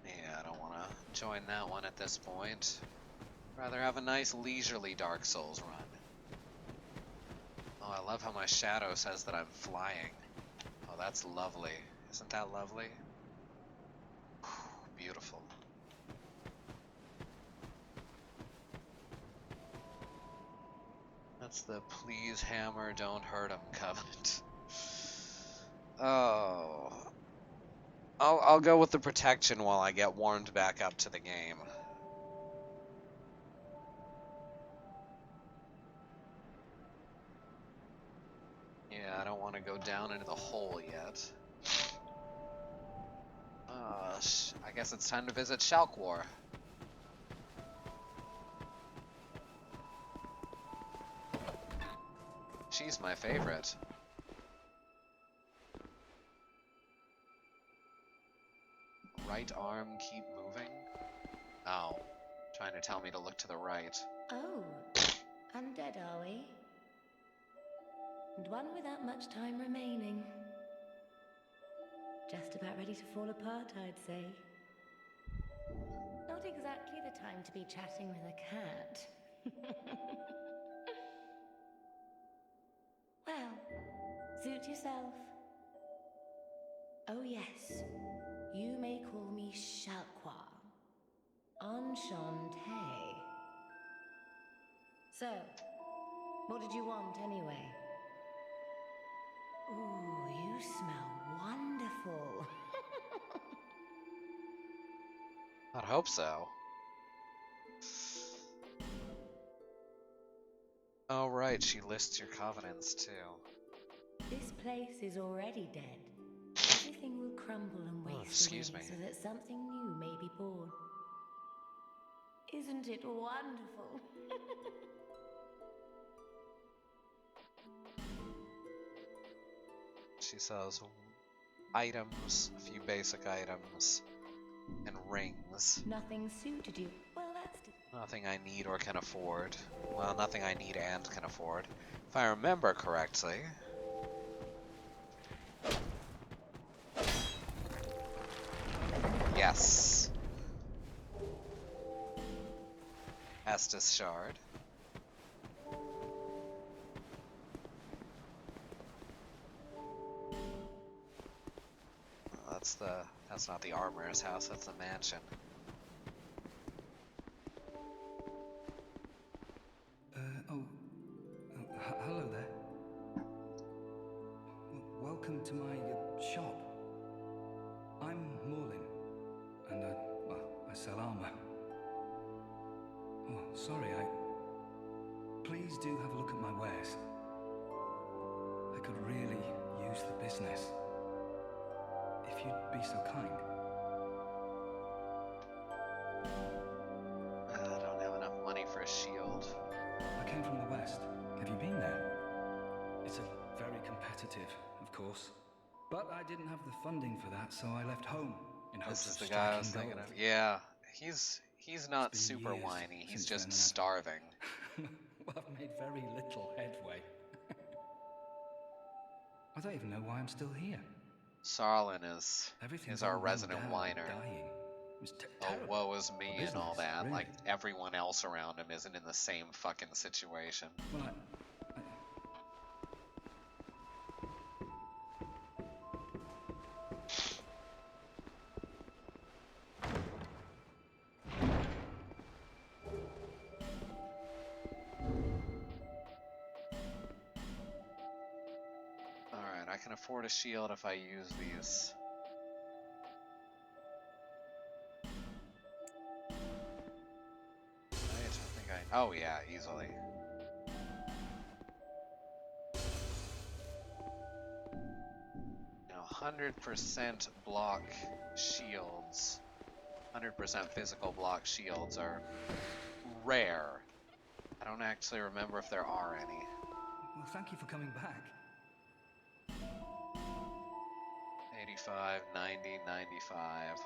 Yeah, I don't want to join that one at this point. Rather have a nice leisurely Dark Souls run. Oh, I love how my shadow says that I'm flying. Oh, that's lovely. Isn't that lovely? Whew, beautiful. That's the please hammer, don't hurt him covenant. Oh. I'll go with the protection while I get warmed back up to the game. Yeah, I don't want to go down into the hole yet. I guess it's time to visit Shalkwar. She's my favorite. Right arm keep moving? Oh, trying to tell me to look to the right. Oh, undead are we? And one without much time remaining. Just about ready to fall apart, I'd say. Not exactly the time to be chatting with a cat. Well, suit yourself. Oh yes, you may call me Shalkwar. Enchanté. So, what did you want anyway? Ooh, you smell wonderful. I'd hope so. Oh right, she lists your covenants too. This place is already dead. Everything will crumble and waste away so that something new may be born. Isn't it wonderful? She sells items, a few basic items, and rings. Nothing suited you. Well, that's nothing I need or can afford. Well, nothing I need and can afford. If I remember correctly. Yes. Estus Shard. That's not the armorer's house, that's the mansion. Hello there. Welcome to my shop. I'm Morlin, and I sell armor. Oh, sorry, Please do have a look at my wares. I could really use the business. If you'd be so kind. I don't have enough money for a shield. I came from the west. Have you been there? It's a very competitive, of course. But I didn't have the funding for that, so I left home in hopes This is of the guy I was striking thinking gold. of. Yeah, he's not super whiny. He's just starving. Well, I've made very little headway. I don't even know why I'm still here. Sarlin is our resident whiner. Oh, terrible. woe is me business, and all that. really. Like, everyone else around him isn't in the same fucking situation. Well, Alright, I can afford a shield if I use these. Oh yeah, easily. Now 100% block shields, 100% physical block shields are rare. I don't actually remember if there are any. Well, thank you for coming back. 85, 90, 95.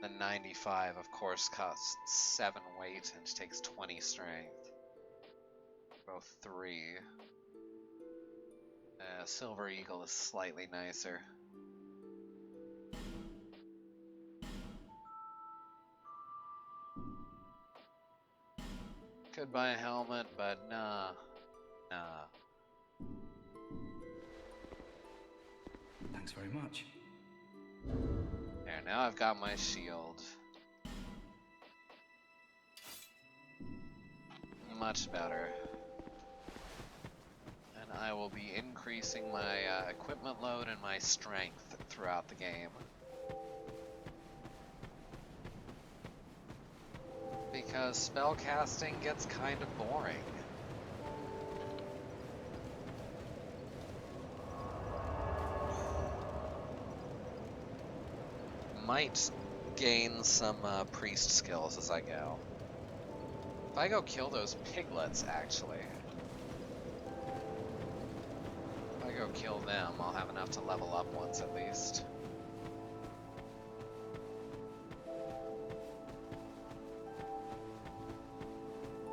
The 95, of course, costs 7 weight and takes 20 strength. Both 3. Silver Eagle is slightly nicer. Could buy a helmet, but nah. Thanks very much. There, now I've got my shield. Much better. And I will be increasing my equipment load and my strength throughout the game. Because spellcasting gets kind of boring. Might gain some priest skills as I go. If I go kill those piglets, actually. If I go kill them, I'll have enough to level up once at least.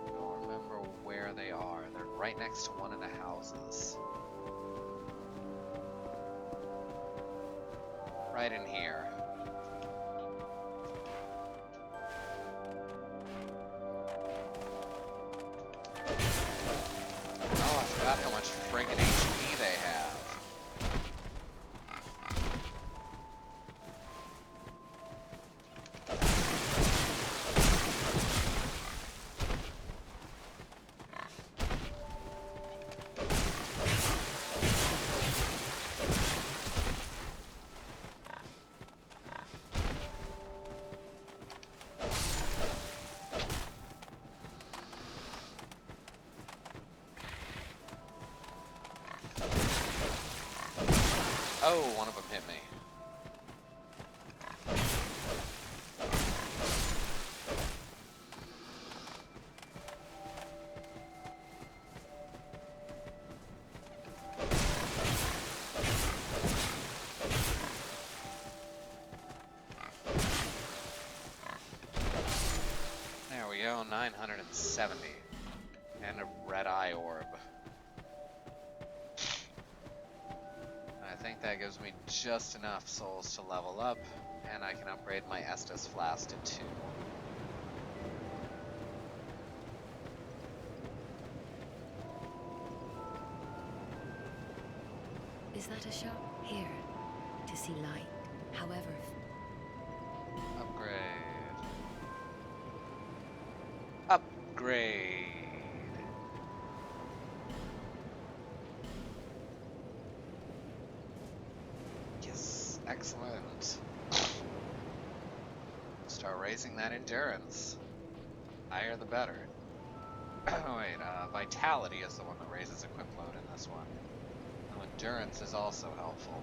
I don't remember where they are. They're right next to one of the houses. Right in here. How much friggin' HP they have. Oh, one of them hit me. There we go, 970. And a red eye orb. I think that gives me just enough souls to level up, and I can upgrade my Estus Flask to 2. Is that a shop? Here, to see light, however... Upgrade. Upgrade. Yes, excellent. Start raising that endurance. Higher the better. Wait, vitality is the one that raises equip load in this one. Oh, endurance is also helpful.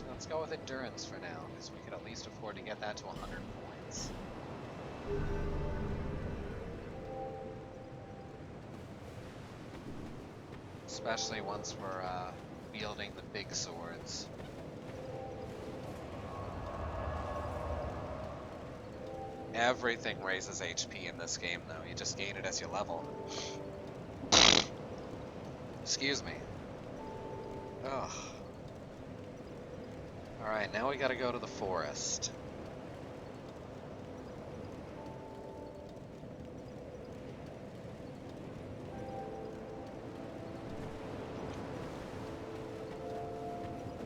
Let's go with endurance for now, because we could at least afford to get that to 100 points. Especially once we're wielding the big swords. Everything raises HP in this game, though. You just gain it as you level. Excuse me. Ugh. Alright, now we gotta go to the forest.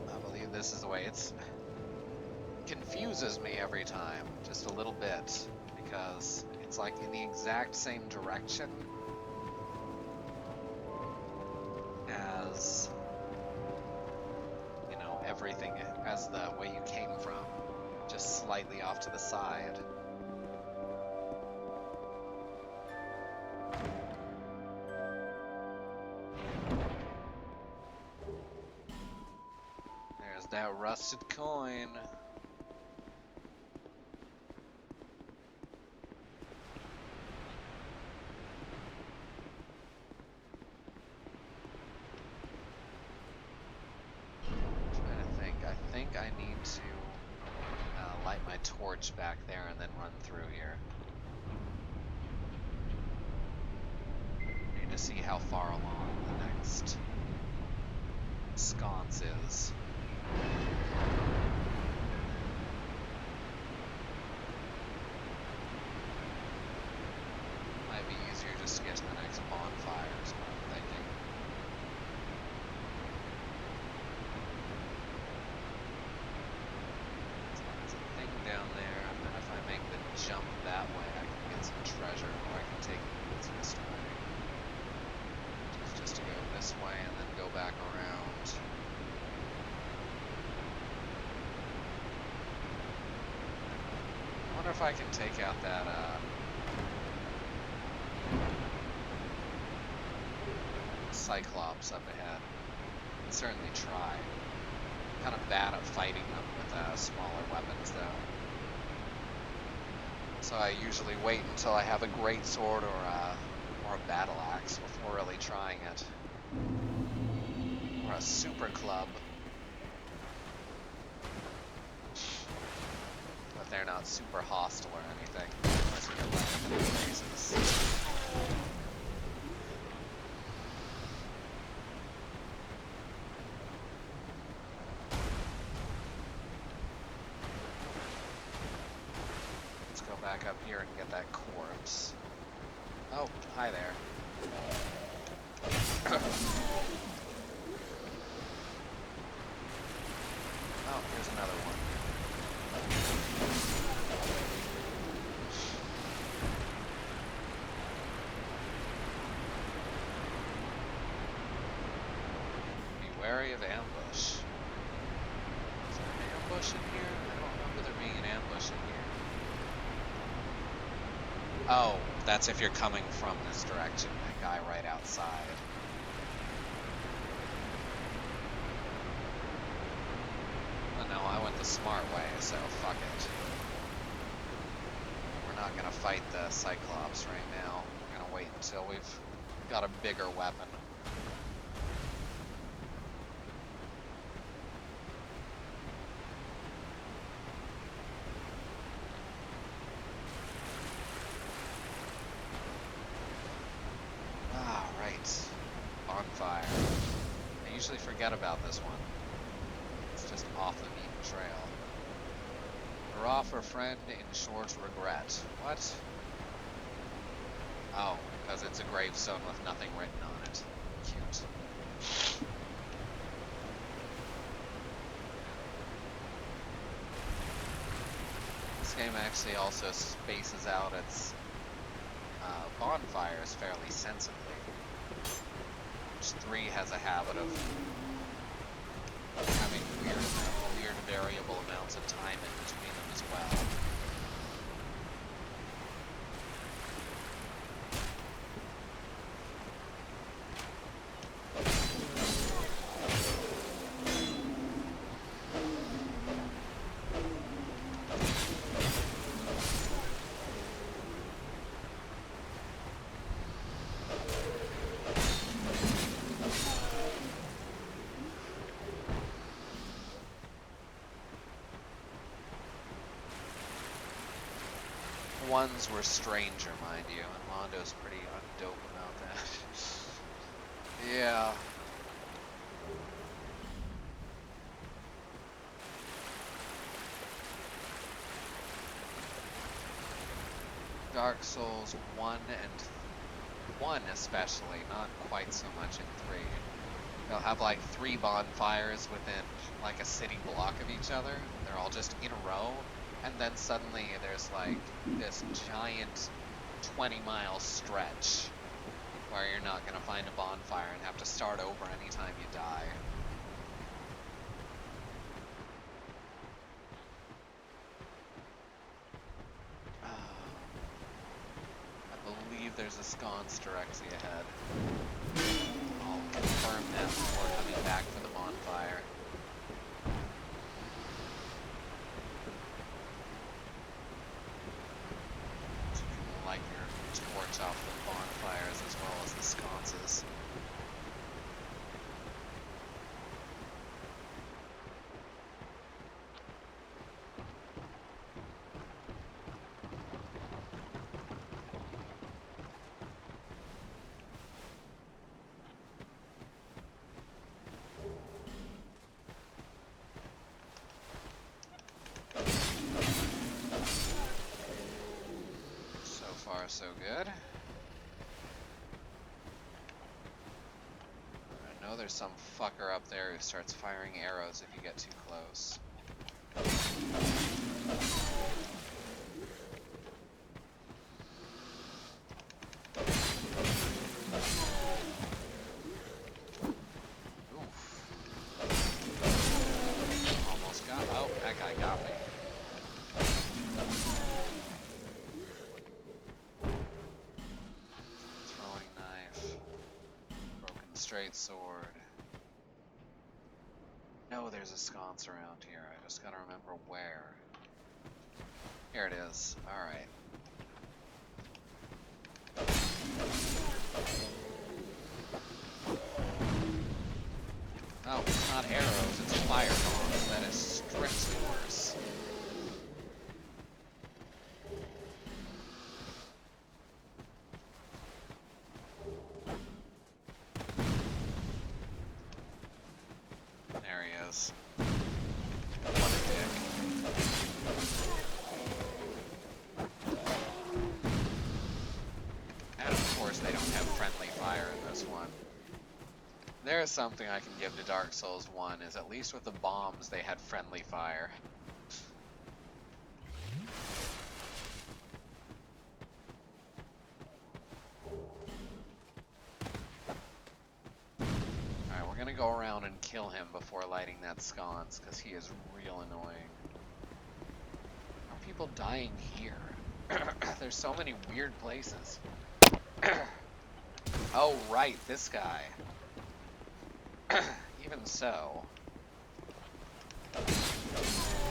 I believe this is the way. It confuses me every time, just a little bit, because it's like in the exact same direction as, you know, everything, as the way you came from, just slightly off to the side. There's that rusted coin. bridge back there and then run through here. Need to see how far along the next sconce is. Might be easier just to get to the next bonfire is what I'm thinking. So there's a thing down there, and then if I make the jump that way, I can get some treasure, or I can take it this way. Just to go this way and then go back around. I wonder if I can take out that, Cyclops up ahead. I can certainly try. I'm kind of bad at fighting them with smaller weapons, though. So I usually wait until I have a greatsword or a battle axe before really trying it. Or a super club. But they're not super hostile or anything, unless you get left in any places. Let's go back up here and get that corpse. Oh, hi there. Oh, here's another one. Be wary of ambush. Is there an ambush in here? I don't remember there being an ambush in here. Oh, that's if you're coming from this direction. That guy right outside. But no, I went the smart way, so fuck it. We're not gonna fight the Cyclops right now. We're gonna wait until we've got a bigger weapon. Bonfire. I usually forget about this one. It's just off the beaten trail. Hurrah for friend in short regret. What? Oh, because it's a gravestone with nothing written on it. Cute. This game actually also spaces out its bonfires fairly sensibly. 3 has a habit of having weird variable amounts of time in between them as well. Ones were stranger, mind you, and Londo's pretty undope about that. Yeah. Dark Souls 1 and 1 especially, not quite so much in 3. They'll have like 3 bonfires within like a city block of each other. They're all just in a row. And then suddenly there's like this giant 20-mile stretch where you're not going to find a bonfire and have to start over anytime you die. I believe there's a sconce directly ahead. I'll confirm that before coming back for the bonfire. Off the bonfires as well as the sconces. so good. I know there's some fucker up there who starts firing arrows if you get too close. Straight sword. No, there's a sconce around here. I just gotta remember where. Here it is. Alright. Oh, it's not arrows, it's fire bombs. That is strictly worse. There's something I can give to Dark Souls 1, is at least with the bombs they had friendly fire. Alright, we're gonna go around and kill him before lighting that sconce, because he is real annoying. How are people dying here? There's so many weird places. Oh right, this guy. Even so,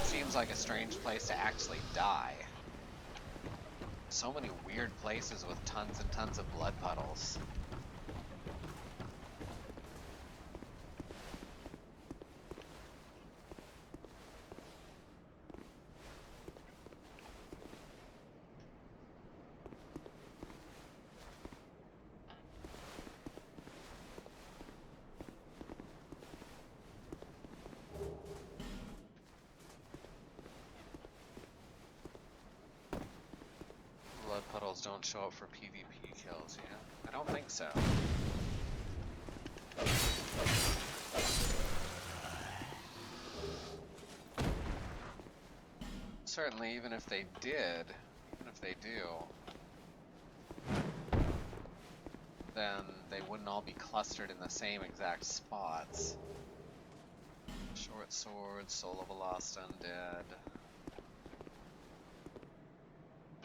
seems like a strange place to actually die. So many weird places with tons and tons of blood puddles. Puddles don't show up for PvP kills, yeah? I don't think so. Certainly, even if they did, even if they do, then they wouldn't all be clustered in the same exact spots. Short sword, Soul of a Lost Undead.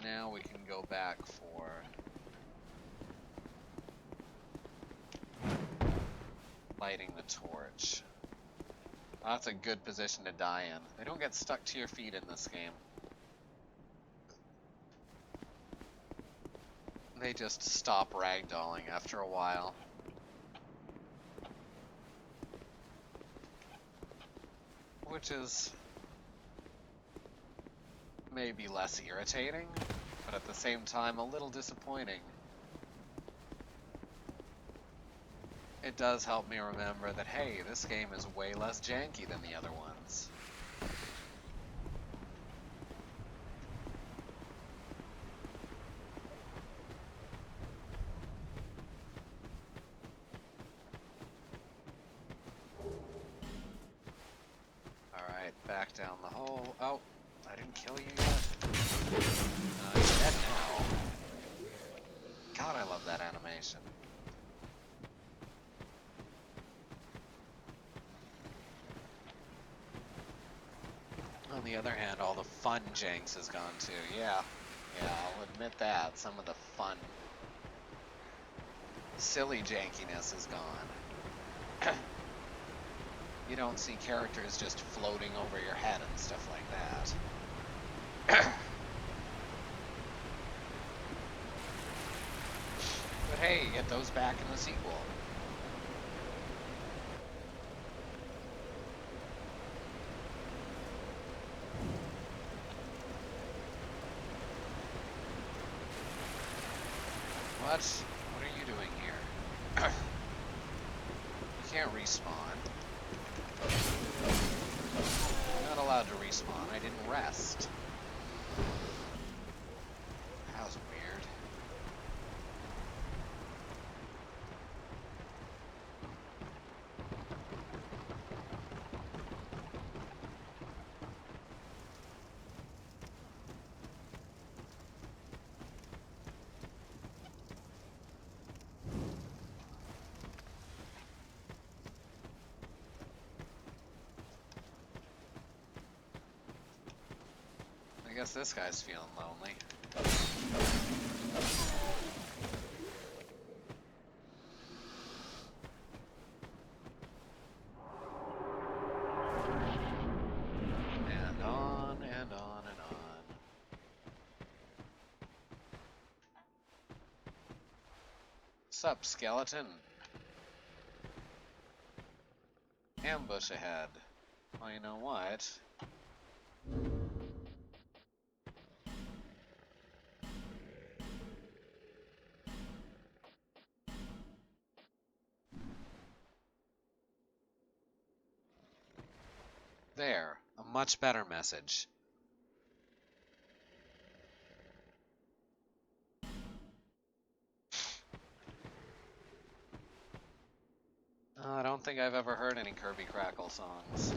Now we can go back for lighting the torch. Oh, that's a good position to die in. They don't get stuck to your feet in this game. They just stop ragdolling after a while. Which is maybe less irritating, but at the same time a little disappointing. It does help me remember that, hey, this game is way less janky than the other ones. Alright, back down the hole. Oh, I didn't kill you yet. You're dead now. God, I love that animation. On the other hand, all the fun janks is gone too. Yeah, I'll admit that. Some of the fun, silly jankiness is gone. You don't see characters just floating over your head and stuff like that. But hey, you get those back in the sequel. What? What are you doing here? You can't respawn. You're not allowed to respawn. I didn't rest. That was weird. I guess this guy's feeling lonely. And on and on and on. Sup, skeleton? Ambush ahead. Well, you know what? There, a much better message. I don't think I've ever heard any Kirby Crackle songs.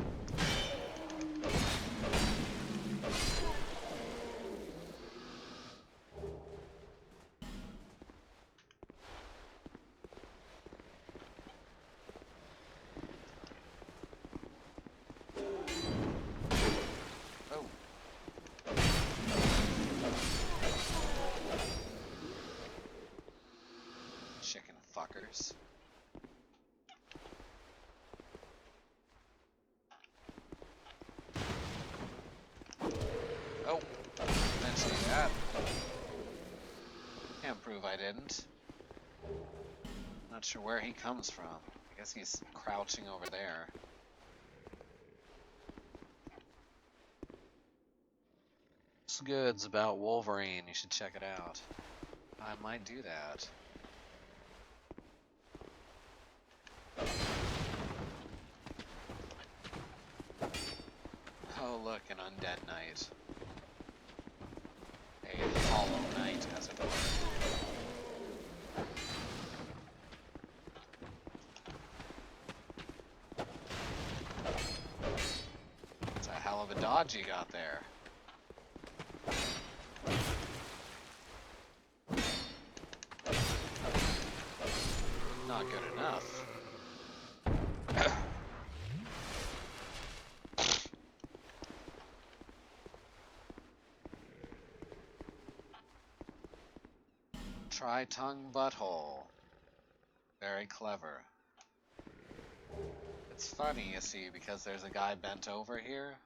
Oh. Chicken fuckers. Oh, didn't see that. Can't prove I didn't. Not sure where he comes from. I guess he's crouching over there. It's goods about Wolverine. You should check it out. I might do that. Oh, look, an undead knight. A hollow knight, as it were. It's a hell of a dodge you got there. Not good enough. Tri-tongue butthole. Very clever. It's funny, you see, because there's a guy bent over here.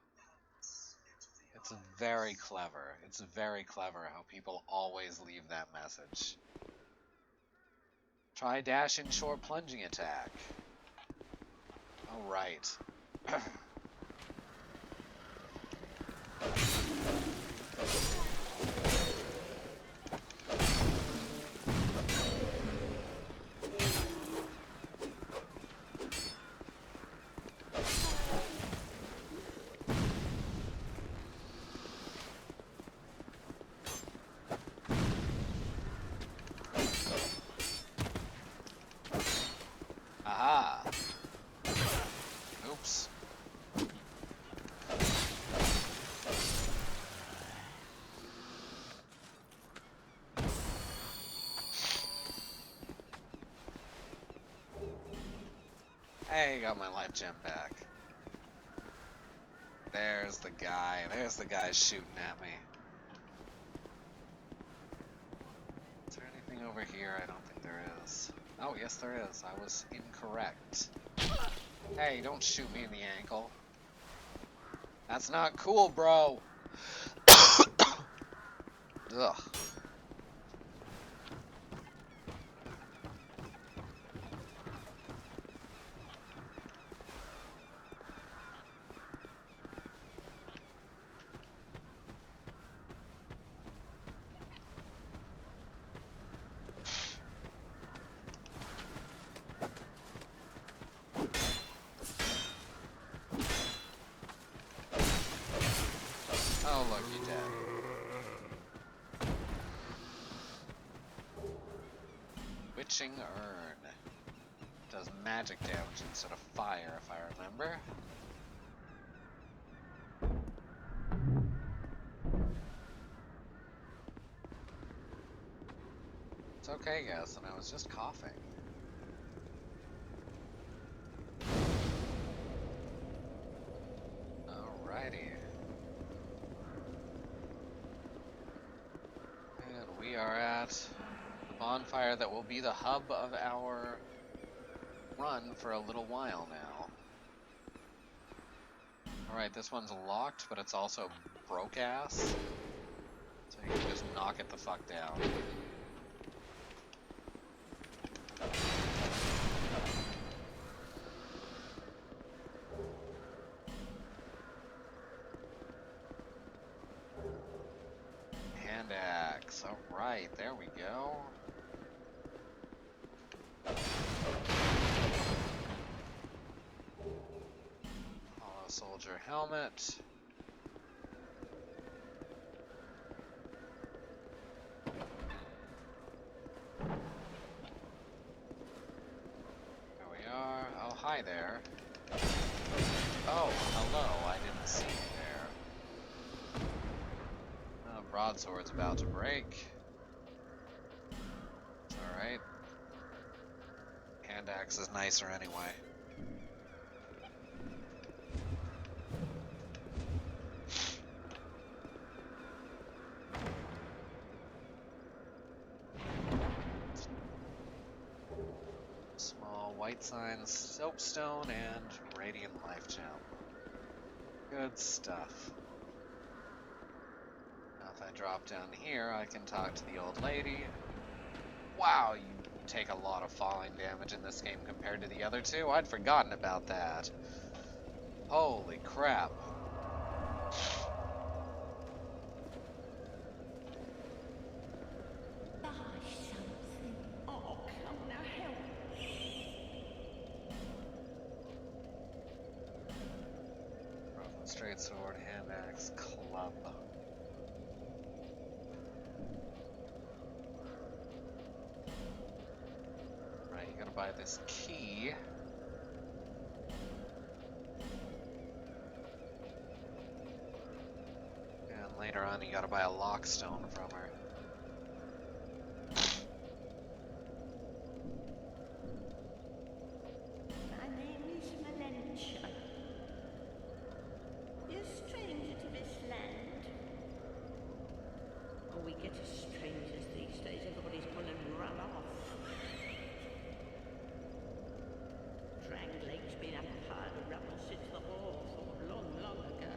It's very clever. It's very clever how people always leave that message. Try dash and short plunging attack. Oh, right. Aha! Oops. Hey, got my life gem back. There's the guy. There's the guy shooting at me. Is there anything over here? I don't think there is. Oh, yes there is. I was incorrect. Hey, don't shoot me in the ankle. That's not cool, bro. Ugh. Oh, look, you're dead. Witching Urn. Does magic damage instead of fire, if I remember. It's okay, guys, and I was just coughing. Alrighty. at the bonfire that will be the hub of our run for a little while now. Alright, this one's locked, but it's also broke-ass. So you can just knock it the fuck down. Hand axe. Alright, there we go. Hollow soldier helmet. There we are. Oh, hi there. Oh, hello. I didn't see you there. Oh, broadsword's about to break. It's alright. Hand axe is nicer anyway. Small white signs, soapstone, and radiant life gem. Good stuff. Now if I drop down here, I can talk to the old lady. Wow, you take a lot of falling damage in this game compared to the other two. I'd forgotten about that. Holy crap. Oh, come now, help. Broken straight sword, hand axe, club. Right, you gotta buy this key. And later on, you gotta buy a lockstone from her. My name is Melentia. You're a stranger to this land. Oh, we get as strangers these days. Everybody's gone and run off. Dranglake's been a pile of rubble since the war fought long, long ago.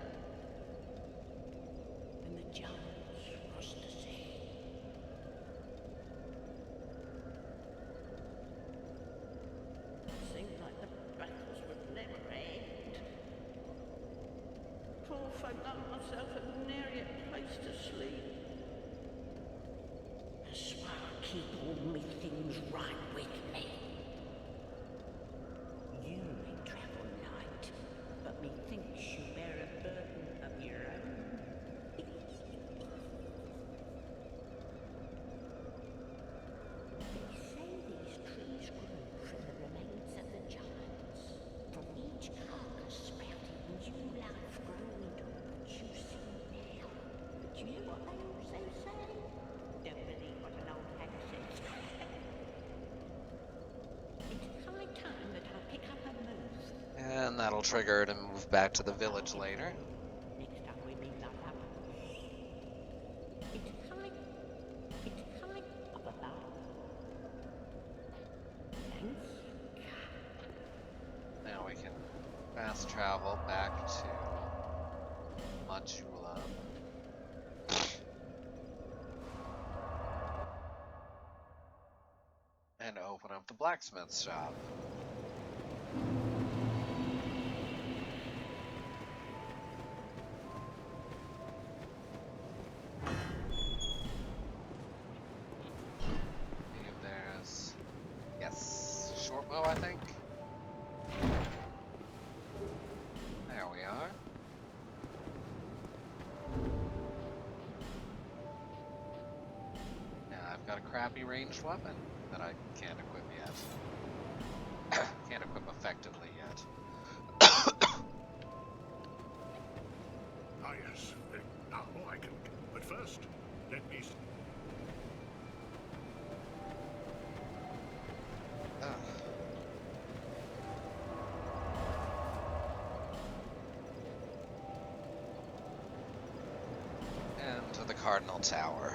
And the giants crossed the sea. Seemed like the battles would never end. Poor folk like myself had nary a place to sleep. That's why I keep all me things right with me. You may travel light, but methinks you bear a burden of your own. They say these trees grew from the remains of the giants. From each carcass sprouted new life growing into what you see now. But you know what they also say? Don't believe what an old hag says. It's high time that I pick up a move. And that'll trigger her to move back to the village later. Next time we meet like that. It's high up above. Thanks. Now we can fast travel back to Majula. And open up the blacksmith shop. If there's, yes, short bow, I think. There we are. Now I've got a crappy ranged weapon that I can't equip yet. Can't equip effectively yet. Ah, yes. Now I can. But first, let me. And to the Cardinal Tower.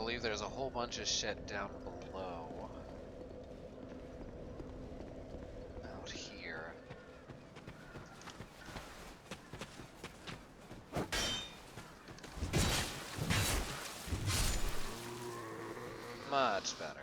believe there's a whole bunch of shit down below. Out here. Much better.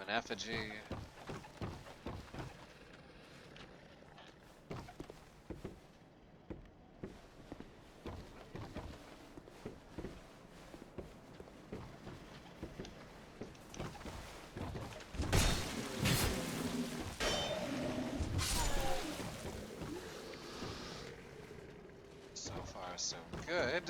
Effigy. So far, so good.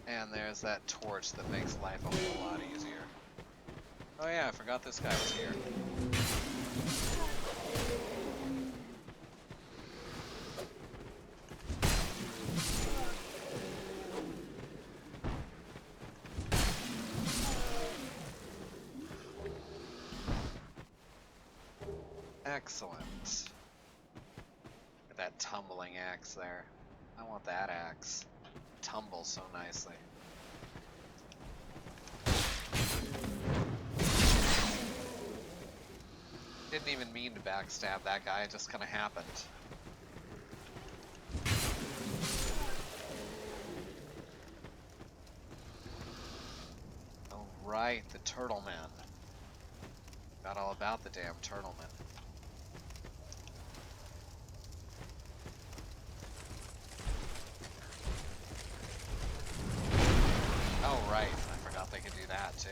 And there's that torch that makes life a whole lot easier. Oh yeah, I forgot this guy was here. Excellent. Look at that tumbling axe there. I want that axe. Tumbles so nicely. Didn't even mean to backstab that guy, it just kind of happened. Oh right, the turtle man. Forgot all about the damn turtle man. Oh right, I forgot they could do that too.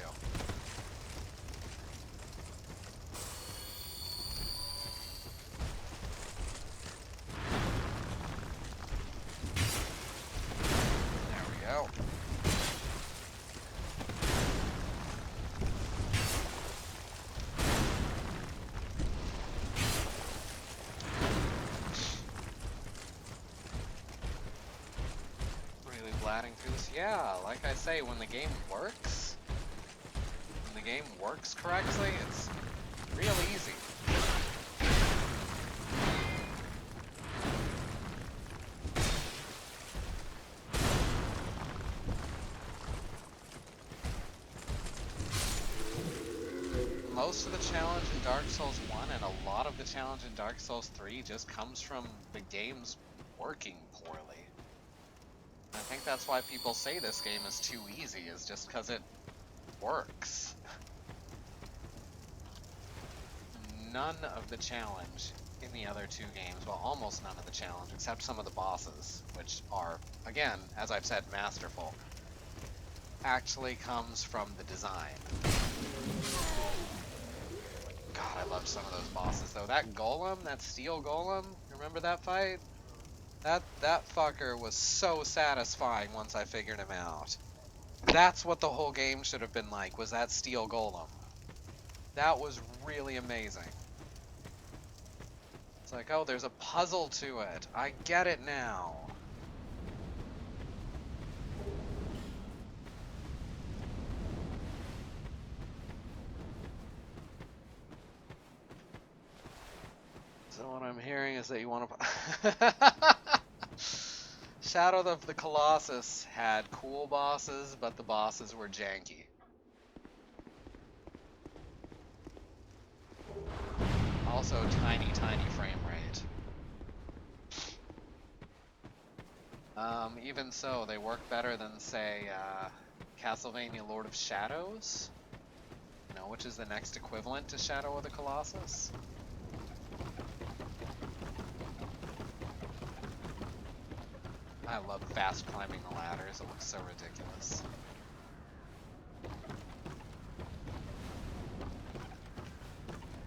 There we go. Really blatting through this. Yeah, like I say, when the game works, correctly, it's real easy. Most of the challenge in Dark Souls 1 and a lot of the challenge in Dark Souls 3 just comes from the game's working poorly. I think that's why people say this game is too easy, is just because it works. None of the challenge in the other two games, well, almost none of the challenge, except some of the bosses, which are, again, as I've said, masterful, actually comes from the design. God, I loved some of those bosses, though. That golem, that steel golem, remember that fight? That fucker was so satisfying once I figured him out. That's what the whole game should have been like, was that steel golem. That was really amazing. It's like, oh, there's a puzzle to it. I get it now. So what I'm hearing is that you want to... Shadow of the Colossus had cool bosses, but the bosses were janky. Also, tiny frame rate. Even so, they work better than, say, Castlevania Lord of Shadows? You know, which is the next equivalent to Shadow of the Colossus? I love fast climbing the ladders, it looks so ridiculous.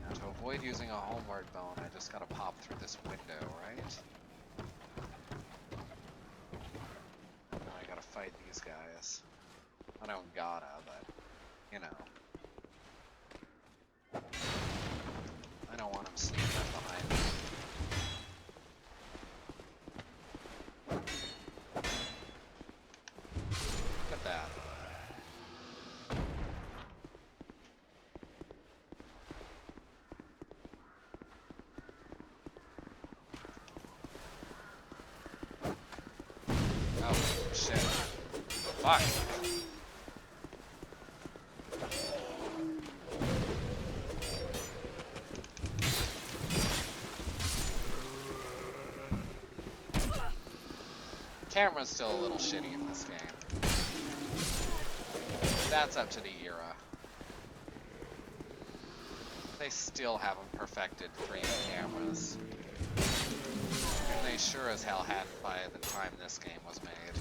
Now, to avoid using a homeward bone, I just gotta pop through this window, right? Now I gotta fight these guys. I don't gotta, but, you know. I don't want them sneaking up behind me. Look at that. Oh, shit. Fuck. Camera's still a little shitty in this game. That's up to the era. They still haven't perfected 3D cameras. And they sure as hell hadn't by the time this game was made.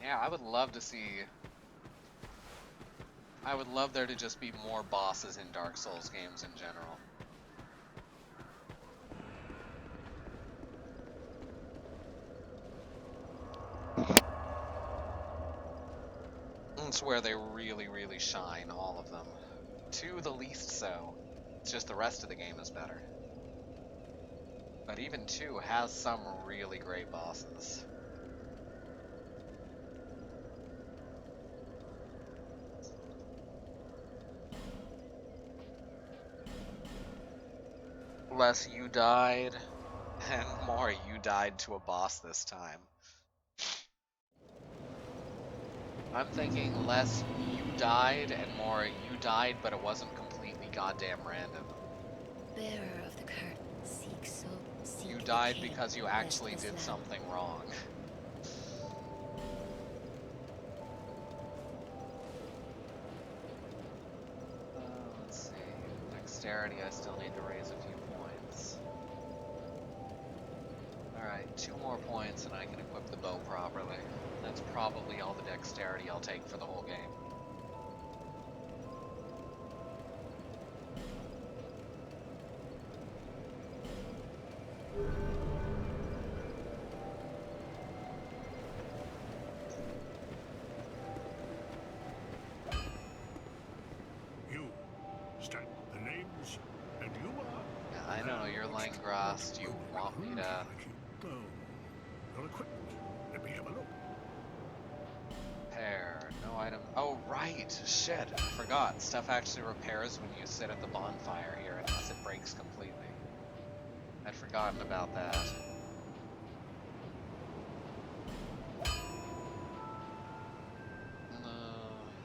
Yeah, I would love to see... I would love there to just be more bosses in Dark Souls games in general. That's where they really, really shine, all of them. 2 the least so. It's just the rest of the game is better. But even 2 has some really great bosses. Less you died, and more you died to a boss this time. I'm thinking less you died and more you died, but it wasn't completely goddamn random. Bearer of the curtain, seek you died because you actually did something wrong. Let's see. Dexterity, I still need to raise a few points. Alright, 2 more points and I can equip the bow properly. That's probably all the dexterity I'll take for the whole game. You, stat the names, and you are... Yeah, I know, you're Langrast. You want me to... Your equipment. Let me have a look. Repair. No item. Oh, right. Shit. I forgot. Stuff actually repairs when you sit at the bonfire here, unless it breaks completely. I'd forgotten about that. I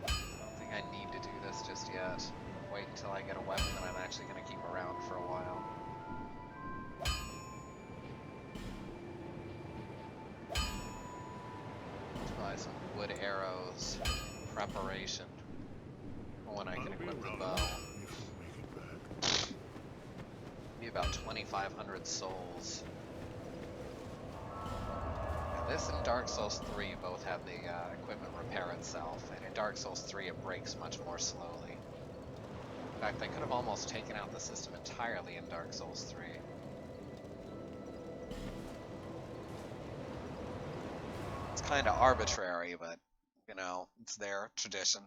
don't think I need to do this just yet. Wait until I get a weapon that I'm actually going to keep around for a while. Let's buy some wood arrows. Preparation. When I can equip the bow. Be about 2,500 souls. This and Dark Souls 3 both have the equipment repair itself, and in Dark Souls 3 it breaks much more slowly. In fact, they could have almost taken out the system entirely in Dark Souls 3. It's kind of arbitrary, but, you know, it's their tradition.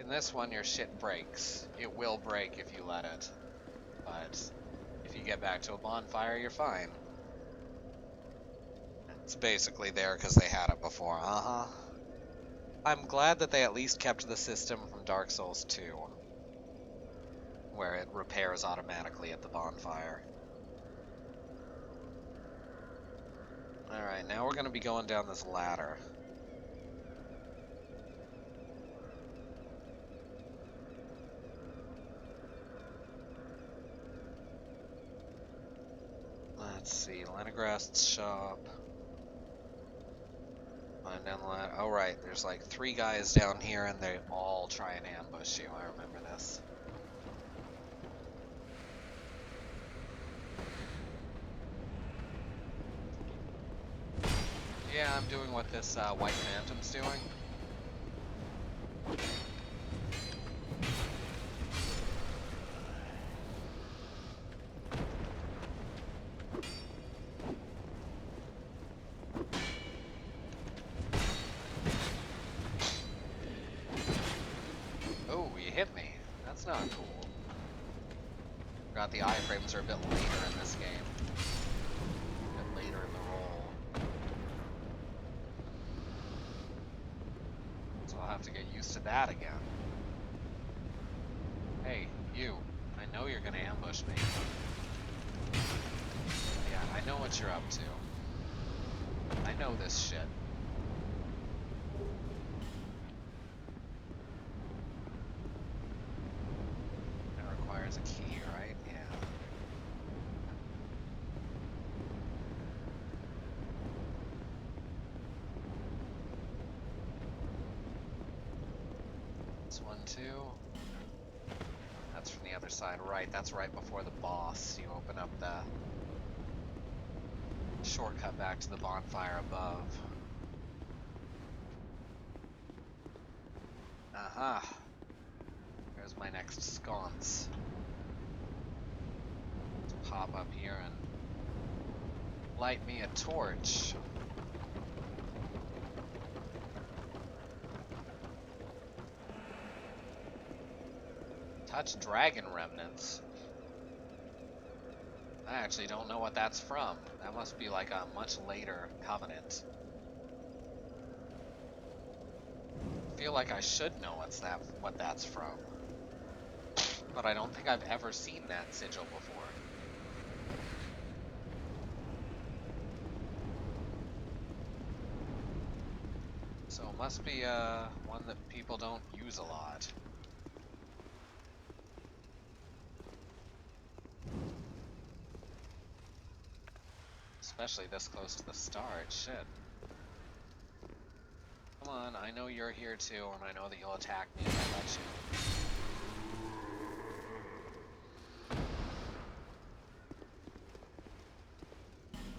In this one, your shit breaks. It will break if you let it. But if you get back to a bonfire, you're fine. It's basically there because they had it before. I'm glad that they at least kept the system from Dark Souls 2, where it repairs automatically at the bonfire. Alright, now we're going to be going down this ladder. Let's see, Lenegrast shop. Climb down the ladder. Oh right, there's like 3 guys down here and they all try and ambush you. I remember this. Yeah, I'm doing what this White Phantom's doing. Oh, you hit me. That's not cool. Forgot the iframes are a bit later in this game. A bit later in the roll. So I'll have to get used to that again. Hey, you. I know you're gonna ambush me. Yeah, I know what you're up to. I know this shit. That requires a key, right? Yeah. This one too. That's from the other side, right? That's right before the boss. You open up the shortcut back to the bonfire above. Aha. There's my next sconce. Let's pop up here and light me a torch. Touch dragon remnants. I actually don't know what that's from. That must be like a much later covenant. I feel like I should know what that's from. But I don't think I've ever seen that sigil before. So it must be one that people don't use a lot. Especially this close to the start, shit. Come on, I know you're here too, and I know that you'll attack me if I let you.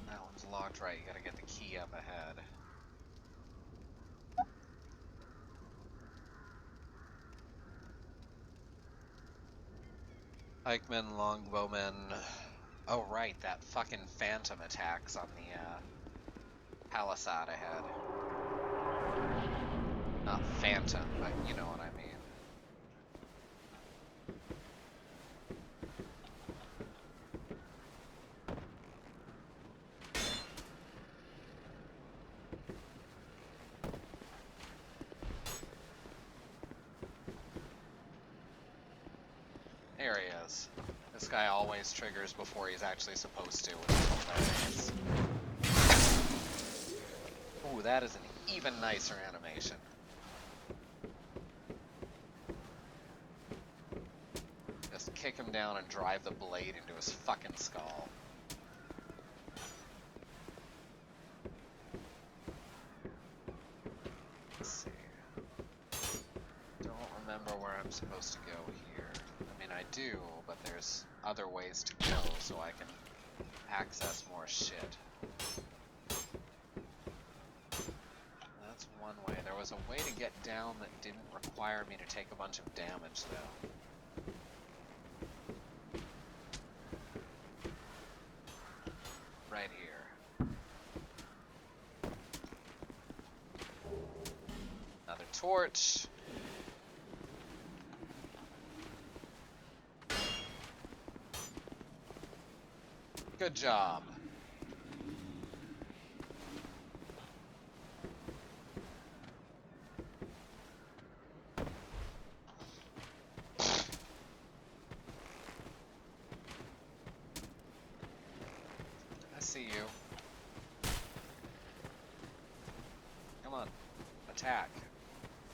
That one's locked, right? You gotta get the key up ahead. Pikemen, longbowmen. Oh right, that fucking phantom attacks on the palisade ahead. Not phantom, but you know what I mean. There he is. This guy always triggers before he's actually supposed to, which is hilarious. Ooh, that is an even nicer animation. Just kick him down and drive the blade into his fucking skull. Let's see. Don't remember where I'm supposed to go here. I mean, I do, but there's other ways to go so I can access more shit. That's one way. There was a way to get down that didn't require me to take a bunch of damage, though. Right here. Another torch. Good job. I see you. Come on. Attack.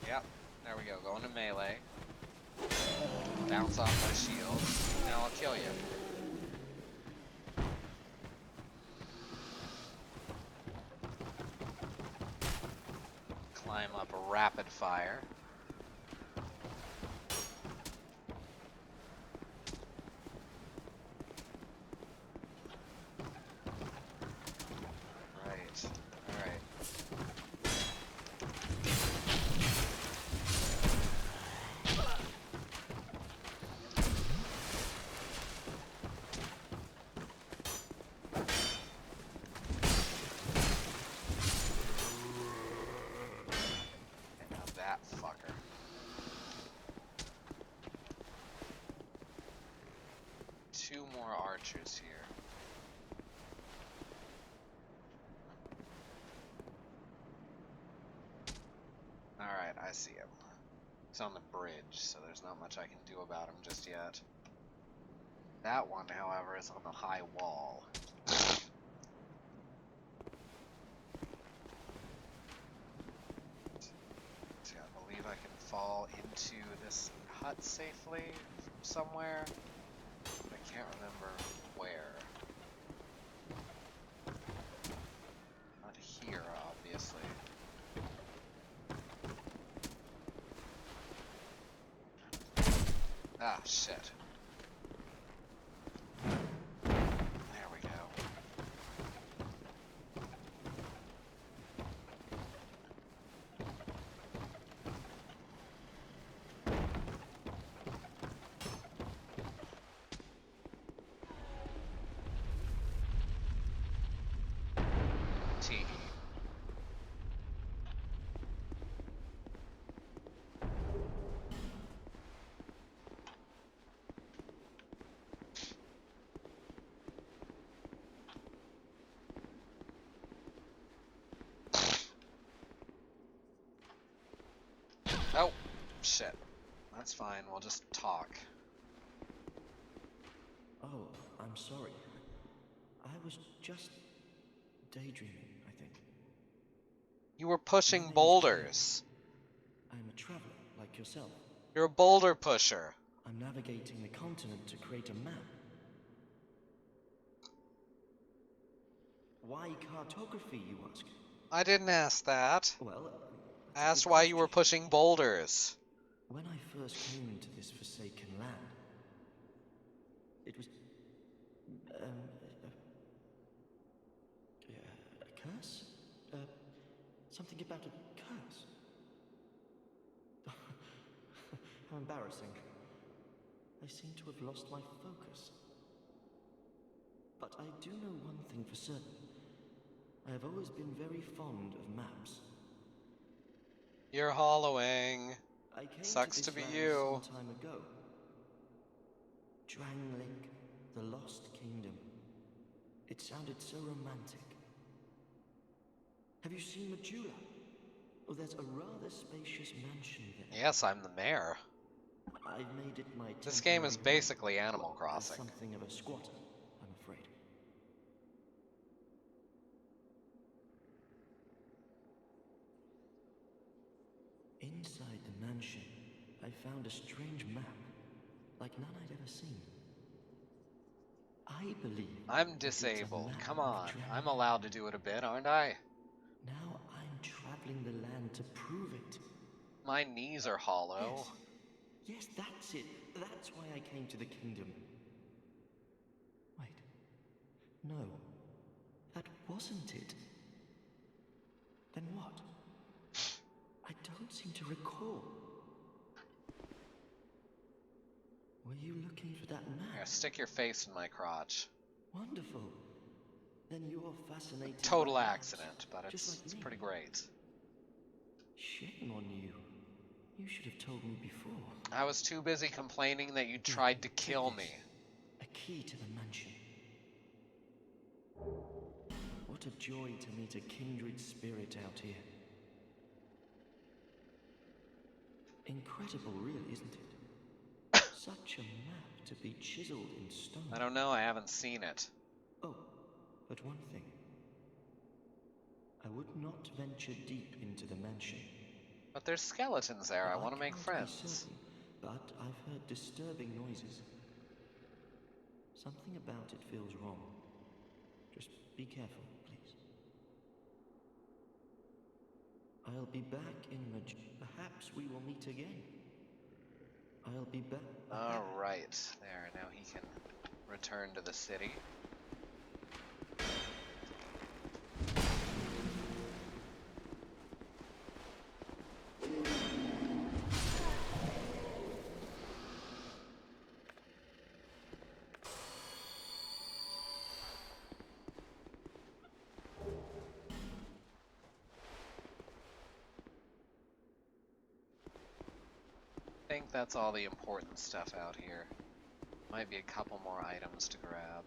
Yep. There we go. Go into melee. Bounce off my shield. Now I'll kill you. Climb up rapid fire. Right. Alright. Now that fucker. Two more archers here. Alright, I see him. He's on the bridge, so there's not much I can do about him just yet. That one, however, is on the high wall. See, I believe I can fall into this hut safely from somewhere. But I can't remember where. Not here, obviously. Ah, shit. There we go. Tee. Oh, shit. That's fine, we'll just talk. Oh, I'm sorry. I was just daydreaming, I think. You were pushing boulders. I'm a traveler, like yourself. You're a boulder pusher. I'm navigating the continent to create a map. Why cartography, you ask? I didn't ask that. Well, I asked why you were pushing boulders. When I first came into this forsaken land, it was a curse? Something about a curse? How embarrassing. I seem to have lost my focus. But I do know one thing for certain. I have always been very fond of maps. You're hollowing. I came Sucks to be you. some time ago. Drangleic, the Lost Kingdom. It sounded so romantic. Have you seen Majula? Oh, there's a rather spacious mansion there. Yes, I'm the mayor. I've made it my This game is temporary basically Animal home. Crossing. Something of a squatter, I'm afraid. Inside the mansion, I found a strange map, like none I'd ever seen. I believe I'm disabled. Come on. I'm allowed to do it a bit, aren't I? Now I'm traveling the land to prove it. My knees are hollow. Yes, that's it. That's why I came to the kingdom. Wait. No. That wasn't it. Then what? I don't seem to recall. Were you looking for that map? Here, stick your face in my crotch. Wonderful. Then you're fascinated. Total accident, but it's pretty great. Shame on you. You should have told me before. I was too busy complaining that you tried to kill me. A key to the mansion. a joy to meet a kindred spirit out here. Incredible, really, isn't it? Such a map to be chiseled in stone. I don't know, I haven't seen it. Oh, but one thing. I would not venture deep into the mansion. But there's skeletons there, I want to make friends. Certain, but I've heard disturbing noises. Something about it feels wrong. Just be careful, please. I'll be back in Perhaps we will meet again. I'll be back. Alright, there, now he can return to the city. I think that's all the important stuff out here. Might be a couple more items to grab.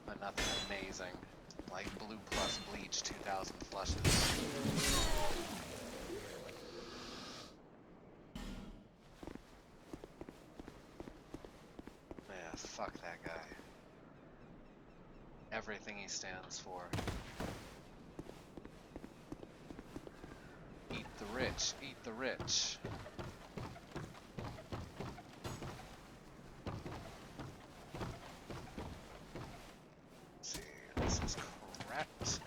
But nothing amazing, like Blue Plus Bleach 2000 flushes. Fuck that guy. Everything he stands for. Eat the rich, eat the rich. Let's see, this is correct.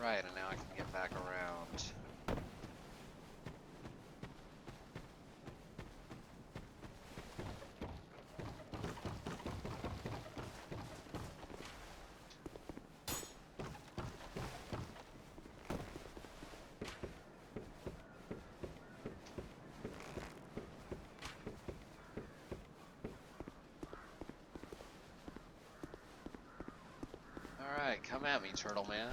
Right, and now I can get back around. Alright, come at me, Turtle Man.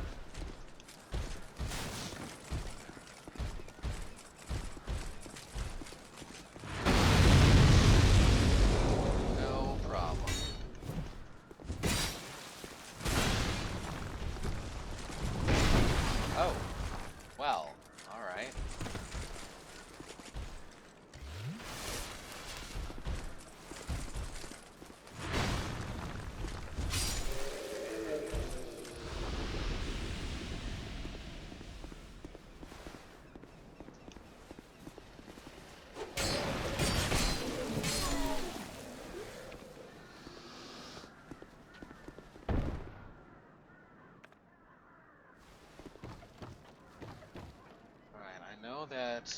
That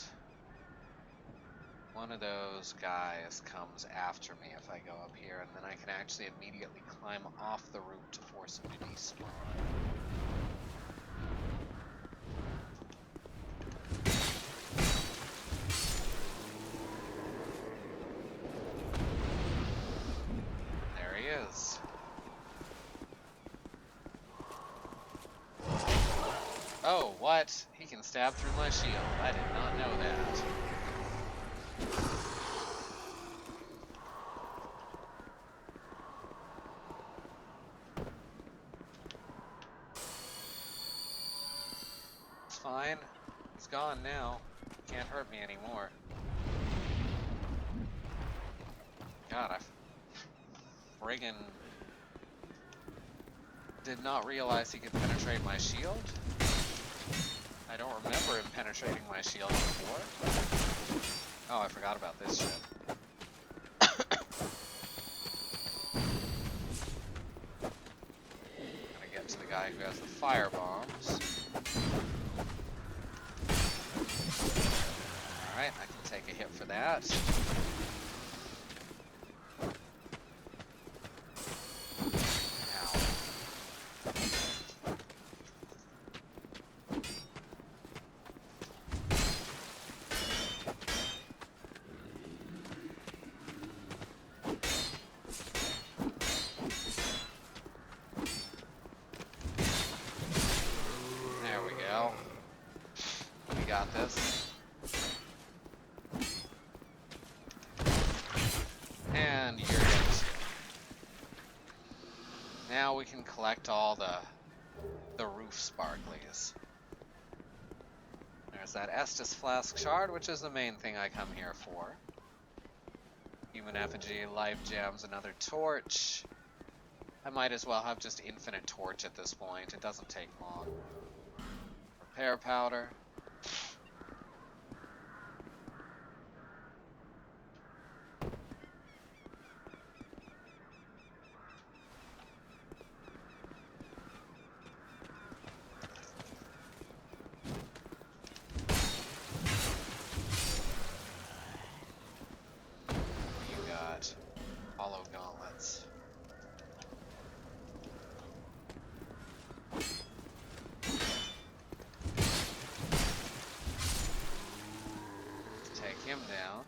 one of those guys comes after me if I go up here, and then I can actually immediately climb off the roof to force him to despawn. There he is. Oh, what? He can stab through my shield. I did not know that. It's fine. He's gone now. Can't hurt me anymore. God, I friggin' did not realize he could penetrate my shield. I don't remember him penetrating my shield before. Oh, I forgot about this shit. Gotta get to the guy who has the fire bombs. Alright, I can take a hit for that. There we go. We got this. And you're it. Now we can collect all the roof sparklies. There's that Estus Flask Shard, which is the main thing I come here for. Human Effigy, Life Gems, another torch. I might as well have just infinite torch at this point. It doesn't take long. Repair powder. Hollow gauntlets. Let's take him down.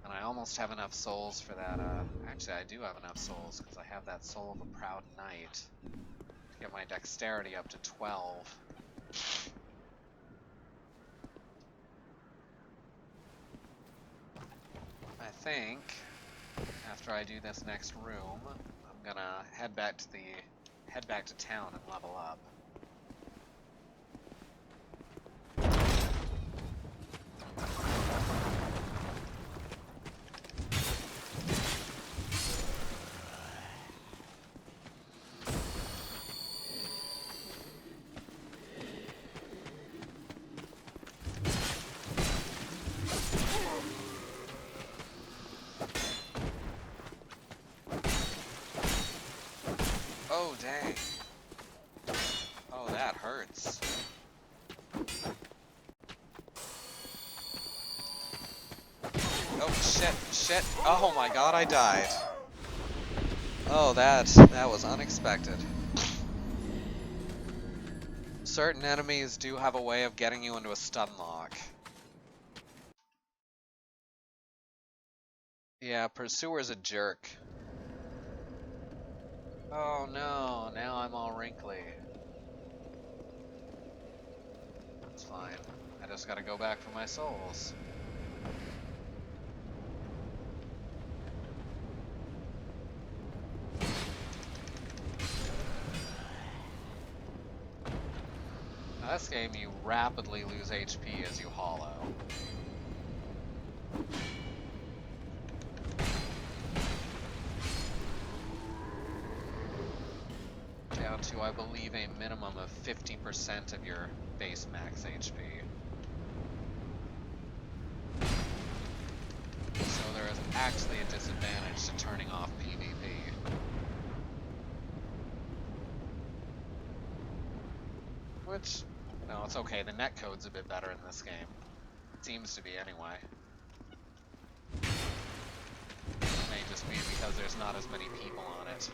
And I almost have enough souls for that. Actually, I do have enough souls because I have that Soul of a Proud Knight to get my dexterity up to 12. I think after I do this next room, I'm gonna head back to town and level up. Oh, dang. Oh, that hurts. Oh, shit. Oh my god, I died. Oh, that was unexpected. Certain enemies do have a way of getting you into a stun lock. Yeah, Pursuer's a jerk. Oh no, now I'm all wrinkly. That's fine. I just gotta go back for my souls. Now, this game, you rapidly lose HP as you hollow. Down to, I believe, a minimum of 50% of your base max HP. So there is actually a disadvantage to turning off PvP. Which, no, it's okay. The netcode's a bit better in this game. Seems to be, anyway. It may just be because there's not as many people on it.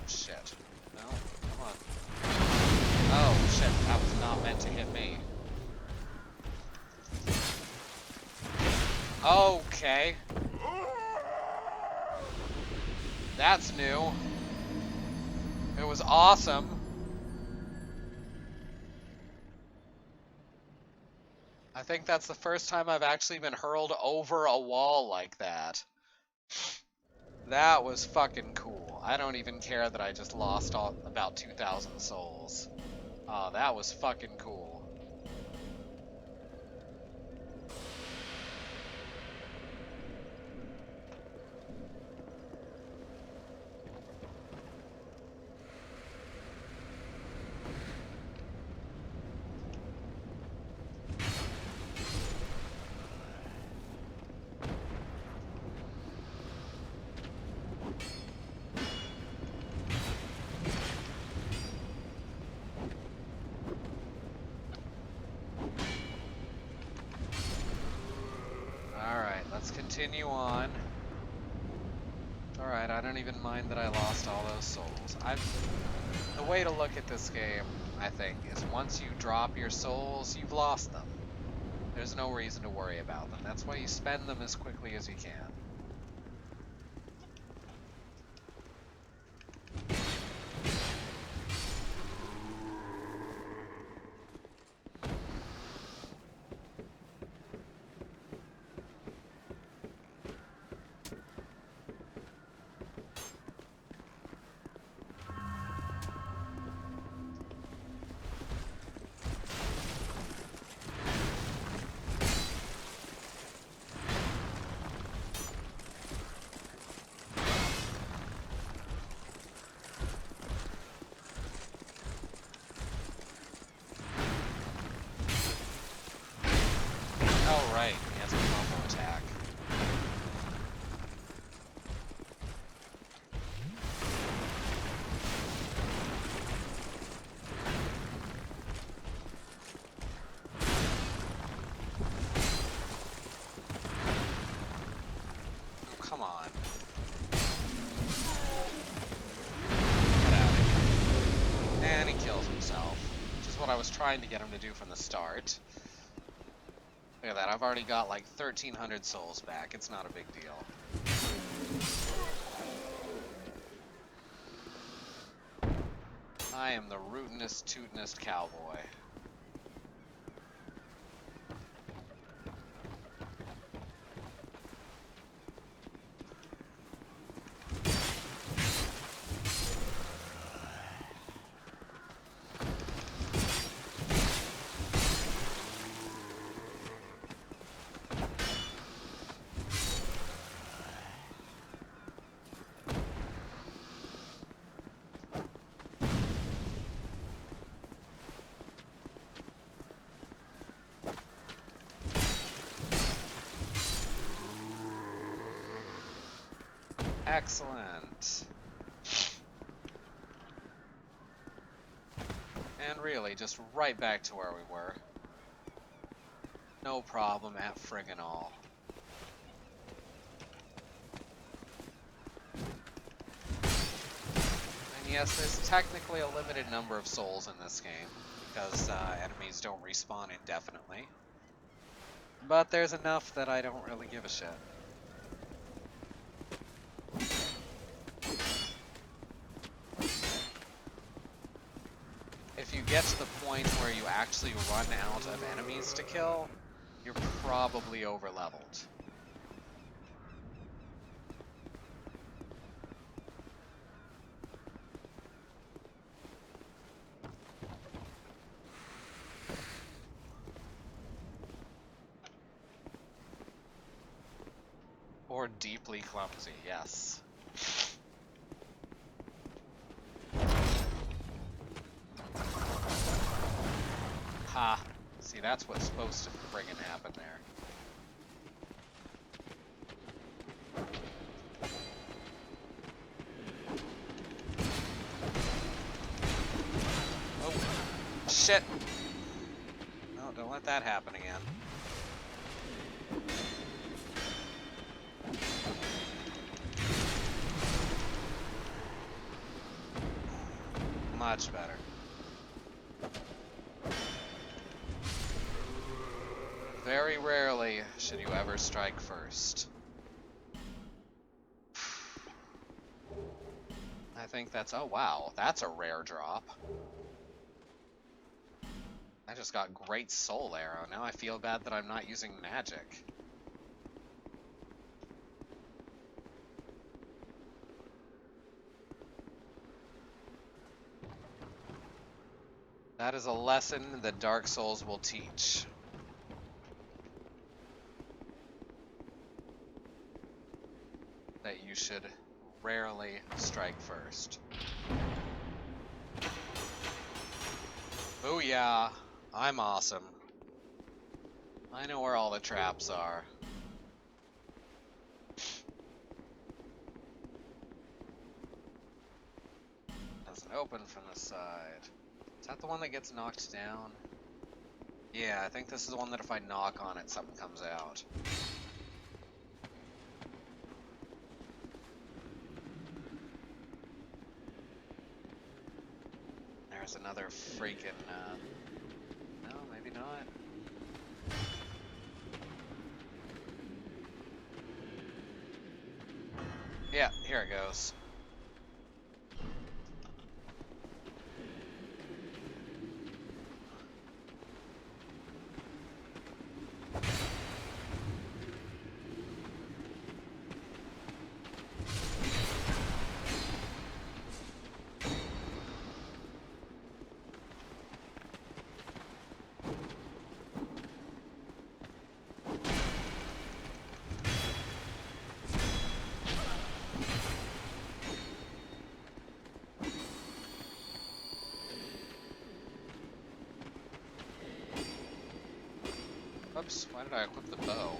Shit. No, come on. Oh, shit. That was not meant to hit me. Okay. That's new. It was awesome. I think that's the first time I've actually been hurled over a wall like that. That was fucking cool. I don't even care that I just lost about 2,000 souls. Oh, that was fucking cool. continue on. Alright, I don't even mind that I lost all those souls. The way to look at this game, I think, is once you drop your souls, you've lost them. There's no reason to worry about them. That's why you spend them as quickly as you can. Oh, right. He has a combo attack. Oh, come on. Get out of here. And he kills himself, which is what I was trying to get him to do from the start. Look at that, I've already got like 1,300 souls back. It's not a big deal. I am the rootinest, tootinest cowboy. Excellent. And really, just right back to where we were. No problem at friggin' all. And yes, there's technically a limited number of souls in this game, because enemies don't respawn indefinitely. But there's enough that I don't really give a shit. If you get to the point where you actually run out of enemies to kill, you're probably over-leveled. Or deeply clumsy, yes. Ha! See, that's what's supposed to friggin' happen there. Oh, shit! No, don't let that happen again. Much better. Very rarely should you ever strike first. I think that's... oh wow, that's a rare drop. I just got great soul arrow. Now I feel bad that I'm not using magic. That is a lesson that Dark Souls will teach. That you should rarely strike first. Booyah! I'm awesome. I know where all the traps are. Doesn't open from the side. Is that the one that gets knocked down? Yeah, I think this is the one that if I knock on it, something comes out. There's another freaking, no, maybe not. Yeah, here it goes. Oops, why did I equip the bow?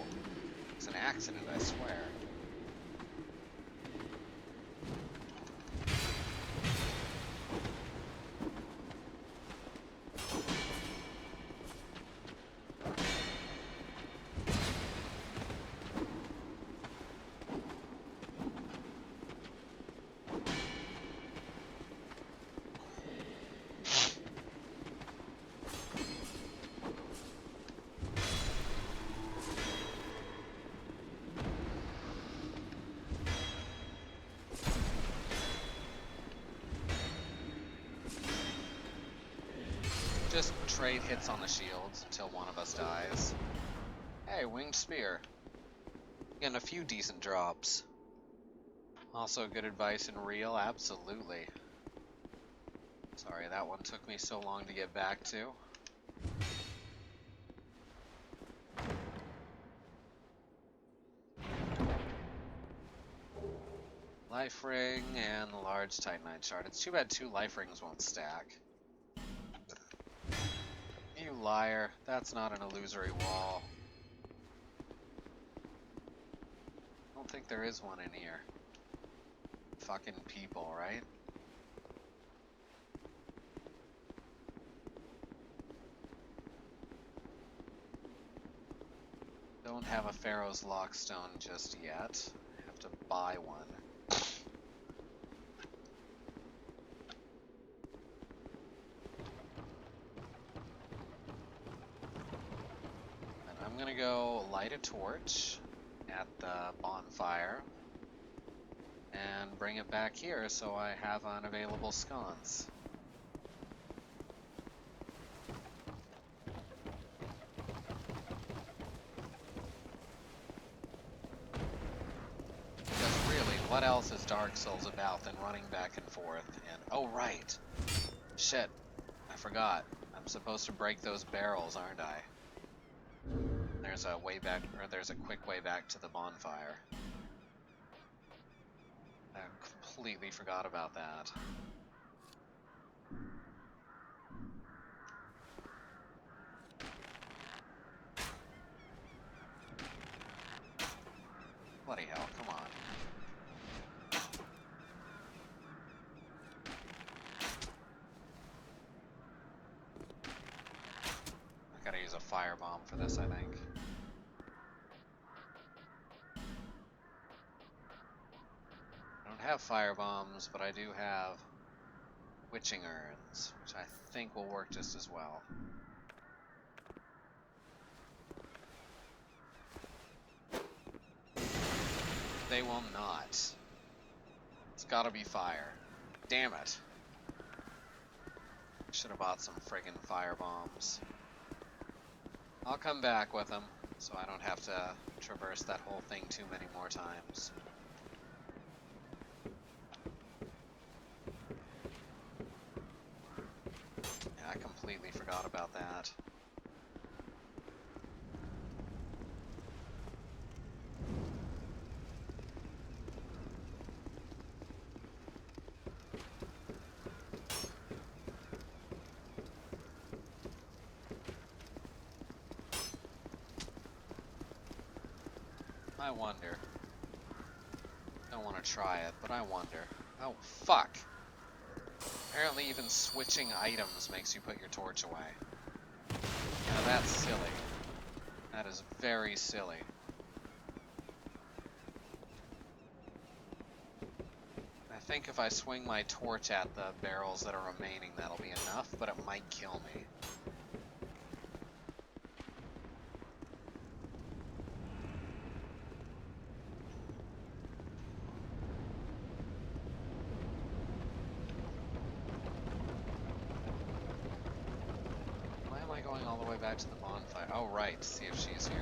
It's an accident, I swear. Just trade hits on the shields until one of us dies. Hey, winged spear. Getting a few decent drops. Also good advice in real, absolutely. Sorry, that one took me so long to get back to. Life ring and large titanite shard. It's too bad 2 life rings won't stack. You liar. That's not an illusory wall. I don't think there is one in here. Fucking people, right? Don't have a Pharaoh's Lockstone just yet. I have to buy one. I'm gonna go light a torch at the bonfire and bring it back here so I have unavailable scones. Because really, what else is Dark Souls about than running back and forth and... Oh, right! Shit, I forgot. I'm supposed to break those barrels, aren't I? There's a way back, or there's a quick way back to the bonfire. I completely forgot about that. Bloody hell, come on. I gotta use a firebomb for this, I think. I don't have firebombs, but I do have witching urns, which I think will work just as well. They will not. It's gotta be fire. Damn it. Should have bought some friggin' firebombs. I'll come back with them, so I don't have to traverse that whole thing too many more times. Yeah, I completely forgot about that. I wonder. Don't want to try it, but I wonder. Oh, fuck! Apparently even switching items makes you put your torch away. Now that's silly. That is very silly. I think if I swing my torch at the barrels that are remaining, that'll be enough, but it might kill me. Why am I going all the way back to the bonfire? Oh, right, to see if she's here.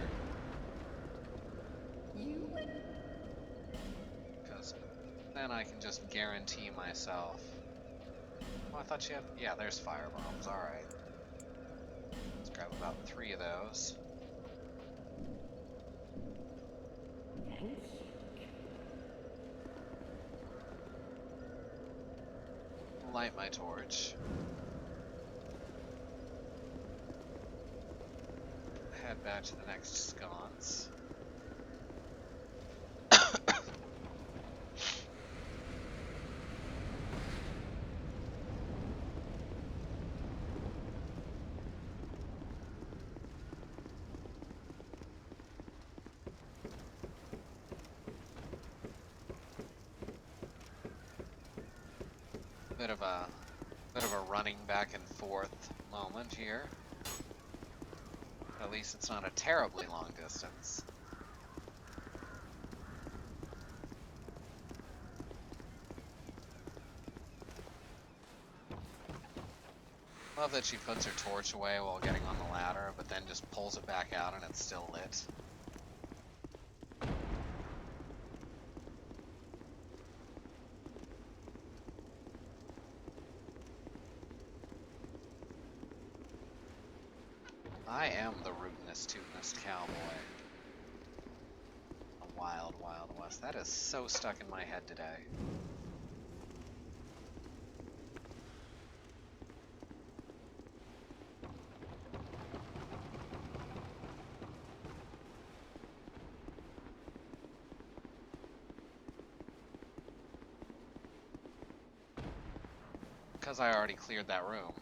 Because then I can just guarantee myself. Oh, I thought she had... Yeah, there's fire bombs, alright. Let's grab about 3 of those. Light my torch. Head back to the next sconce. Bit of a running back and forth moment here. At least it's not a terribly long distance. Love that she puts her torch away while getting on the ladder, but then just pulls it back out and it's still lit. I am the rootinest, tootinest cowboy. A wild, wild west. That is so stuck in my head today. Because I already cleared that room.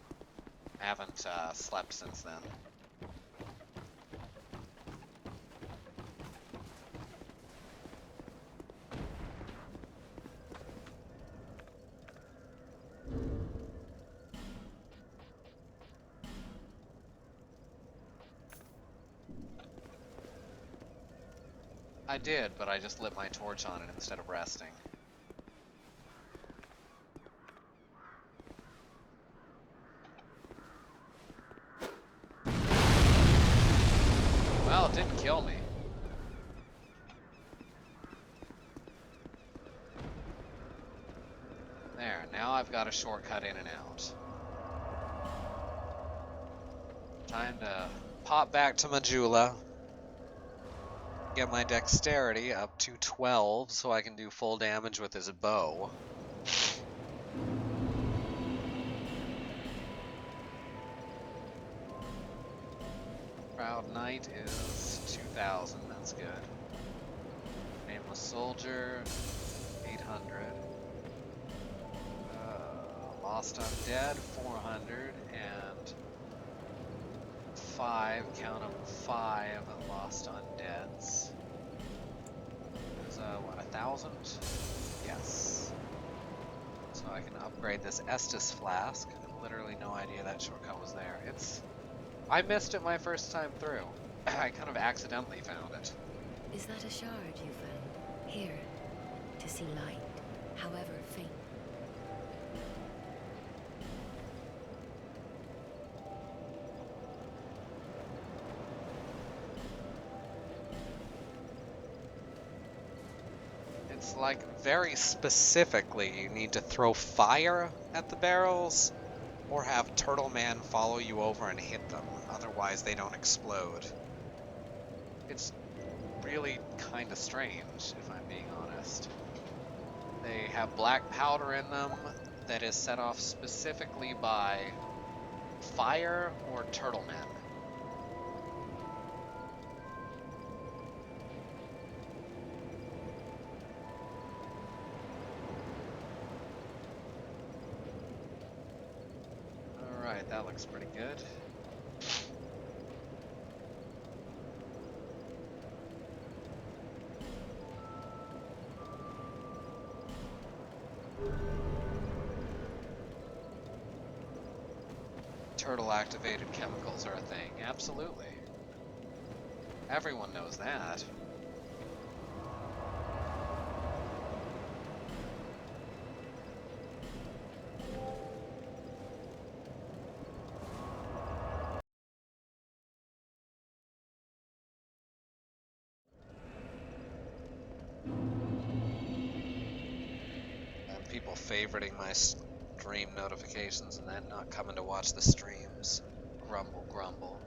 I haven't slept since then. I did, but I just lit my torch on it instead of resting. Well, it didn't kill me. There, now I've got a shortcut in and out. Time to pop back to Majula. Get my dexterity up to 12 so I can do full damage with his bow. Proud Knight is 2,000, that's good. Nameless Soldier, 800. Lost Undead, 400, and 5, count them 5 Lost Undeads. There's, what, 1,000? Yes. So I can upgrade this Estus Flask. I have literally no idea that shortcut was there. I missed it my first time through. I kind of accidentally found it. Is that a shard you found? Here, to see light, however faint. It's like very specifically you need to throw fire at the barrels or have Turtle Man follow you over and hit them, otherwise they don't explode. It's really kind of strange, if I'm being honest. They have black powder in them that is set off specifically by fire or Turtle Men. Alright, that looks pretty good. turtle-activated chemicals are a thing. Absolutely. Everyone knows that. And people favoriting my stream notifications and then not coming to watch the streams. Grumble, grumble.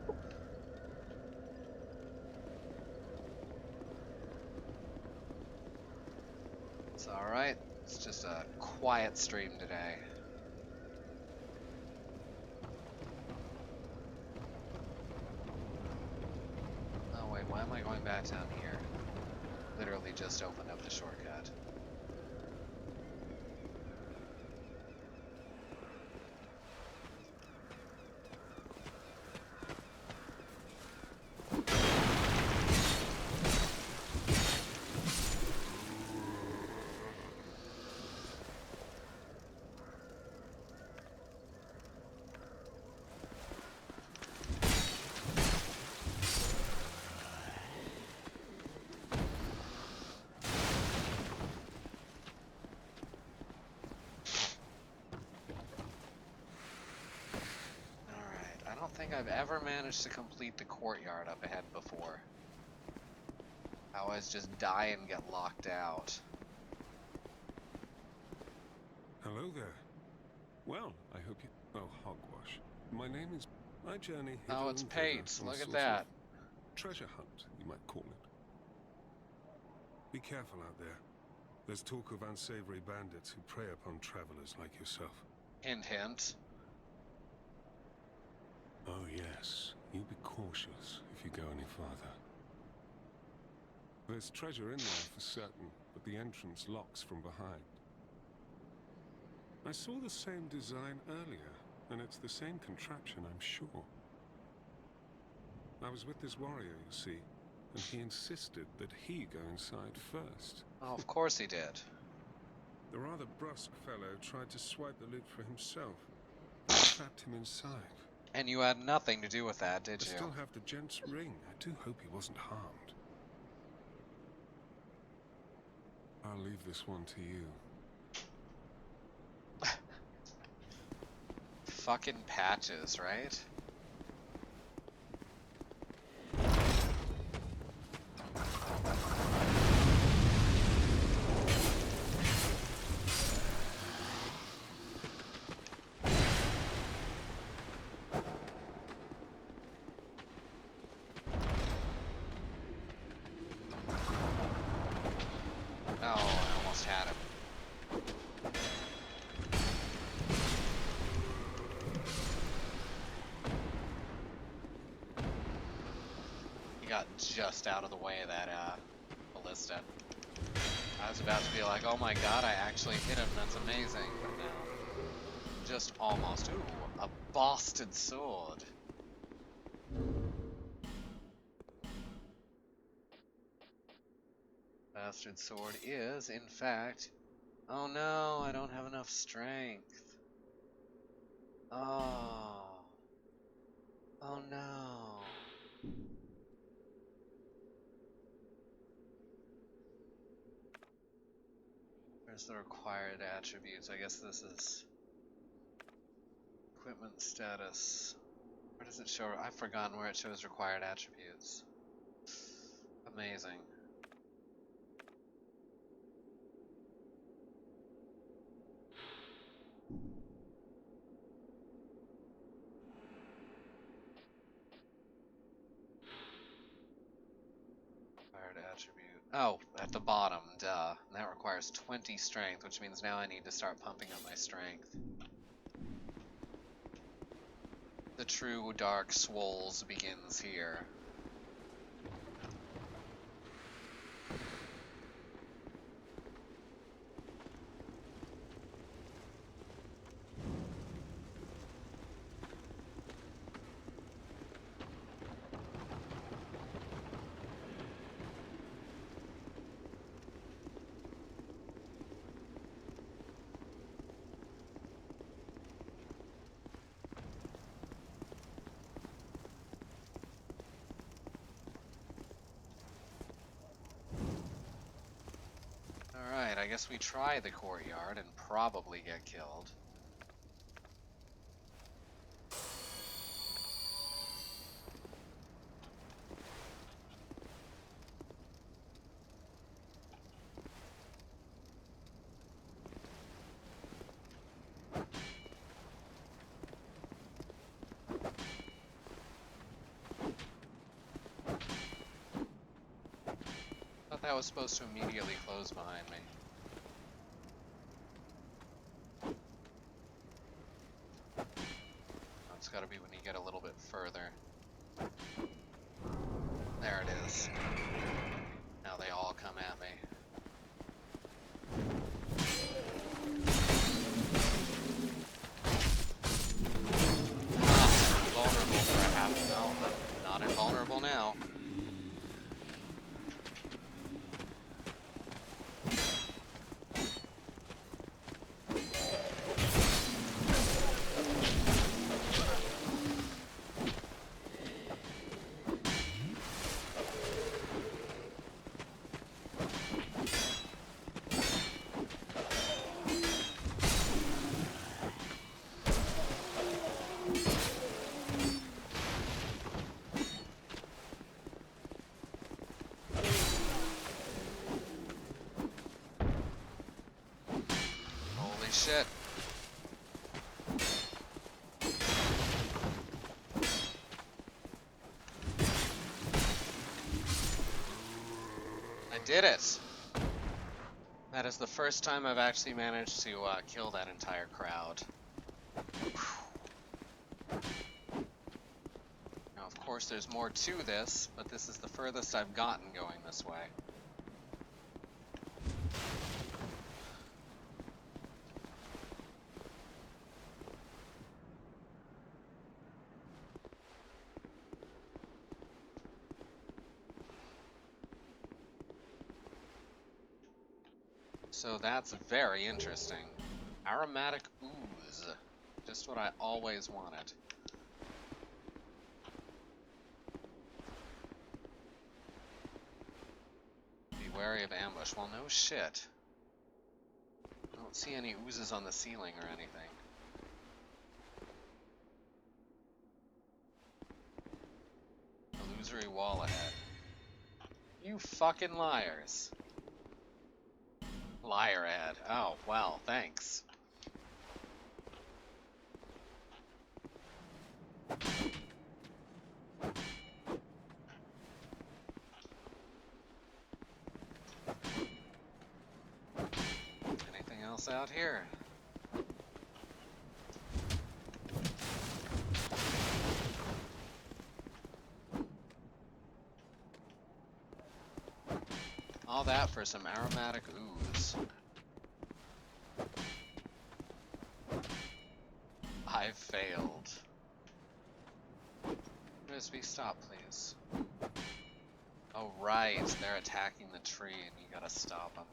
It's alright. It's just a quiet stream today. Oh wait, why am I going back down here? Literally just opened up the shortcut. I don't think I've ever managed to complete the courtyard up ahead before. I always just die and get locked out. Hello there. Well, I hope you... Oh, hogwash. My name is... I journey... Oh, it's Pate. Look at that. Treasure hunt, you might call it. Be careful out there. There's talk of unsavory bandits who prey upon travelers like yourself. Hint, hint. Oh yes, you be cautious if you go any farther. There's treasure in there for certain, but the entrance locks from behind. I saw the same design earlier, and it's the same contraption, I'm sure. I was with this warrior, you see, and he insisted that he go inside first. Oh, of course he did. The rather brusque fellow tried to swipe the loot for himself. I trapped him inside. And you had nothing to do with that, did you? I still have the gent's ring. I do hope he wasn't harmed. I'll leave this one to you. Fucking Patches, right? Just out of the way of that ballista. I was about to be like, oh my god, I actually hit him, that's amazing, but no. Just almost. Ooh, a bastard sword. Bastard sword is, in fact... Oh no, I don't have enough strength. Oh. Oh no. Where's the required attributes? I guess this is equipment status. Where does it show? I've forgotten where it shows required attributes. Amazing. Required attribute. Oh, at the bottom, duh. That requires 20 strength, which means now I need to start pumping up my strength. The true Dark Souls begins here. I guess we try the courtyard and probably get killed. That was supposed to immediately close behind me. Oh, it's gotta be when you get a little bit further. There it is. Now they all come at me. Vulnerable for a half. No, not invulnerable now. Shit. I did it! That is the first time I've actually managed to kill that entire crowd. Now, of course, there's more to this, but this is the furthest I've gotten going this way. So that's very interesting. Aromatic ooze. Just what I always wanted. Be wary of ambush. Well, no shit. I don't see any oozes on the ceiling or anything. Illusory wall ahead. You fucking liars. Liar ahead. Oh, well, thanks. Anything else out here? All that for some aromatic ooze. I failed. Frisbee, stop, please. Oh, right, they're attacking the tree and you gotta stop them.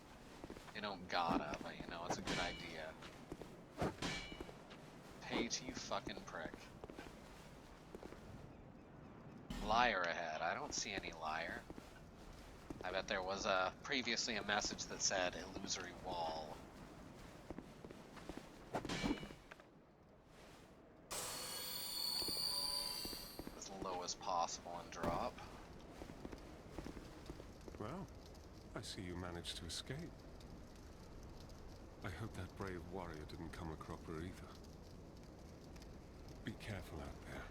You don't gotta, but you know, it's a good idea. Pay to you fucking prick. Liar ahead. I don't see any liar. I bet there was previously a message that said illusory wall. As low as possible and drop. Well, I see you managed to escape. I hope that brave warrior didn't come a cropper either. Be careful out there.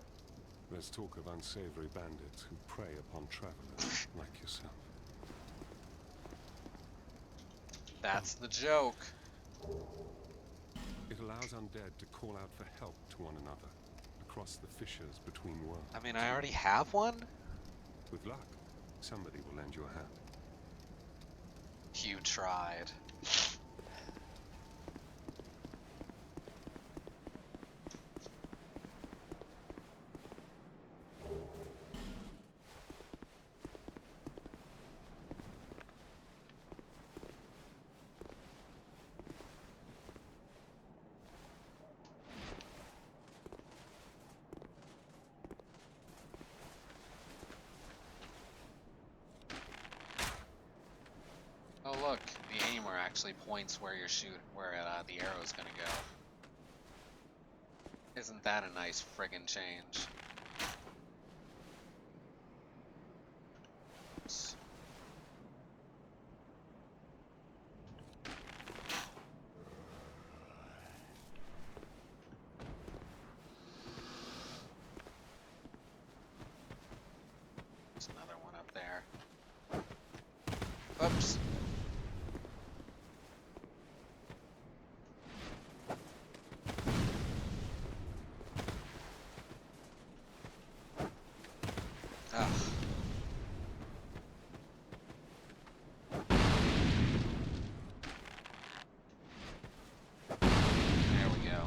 There's talk of unsavory bandits who prey upon travelers like yourself. That's the joke. It allows undead to call out for help to one another across the fissures between worlds. I mean, I already have one? With luck, somebody will lend you a hand. You tried. look, the aimer actually points where you're the arrow's gonna go. Isn't that a nice friggin' change? Oops. There's another one up there. Oops. Ugh. There we go.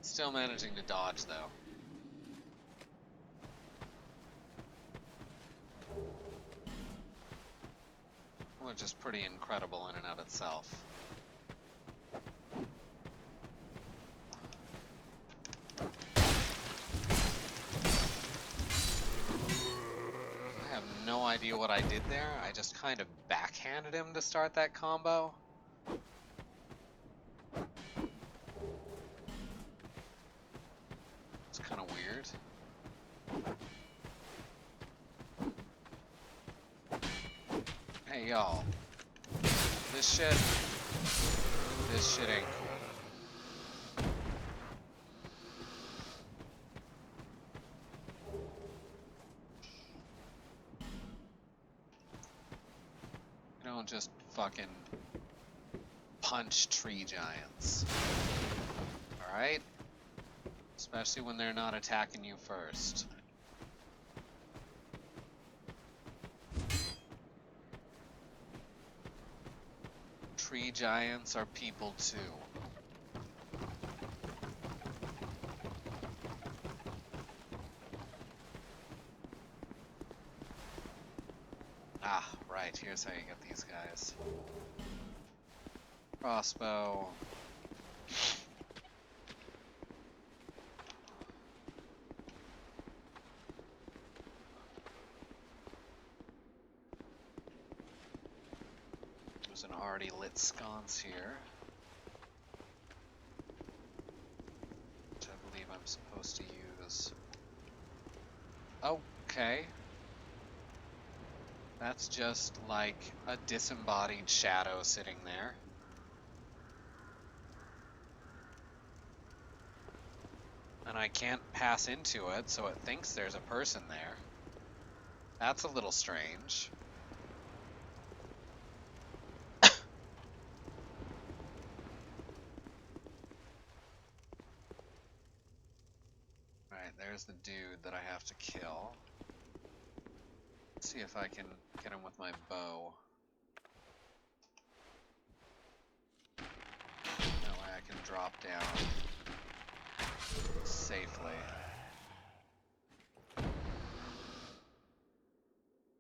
Still managing to dodge, though. Which is pretty incredible in and of itself. I have no idea what I did there. I just kind of backhanded him to start that combo. It's kind of weird. Hey y'all, this shit ain't cool. You don't just fucking punch tree giants. Alright? Especially when they're not attacking you first. Tree giants are people too. Ah, right, here's how you get these guys. Crossbow. There's an already lit sconce here, which I believe I'm supposed to use. Okay. That's just like a disembodied shadow sitting there. And I can't pass into it, so it thinks there's a person there. That's a little strange. Alright, there's the dude that I have to kill. Let's see if I can get him with my bow. That way I can drop down safely.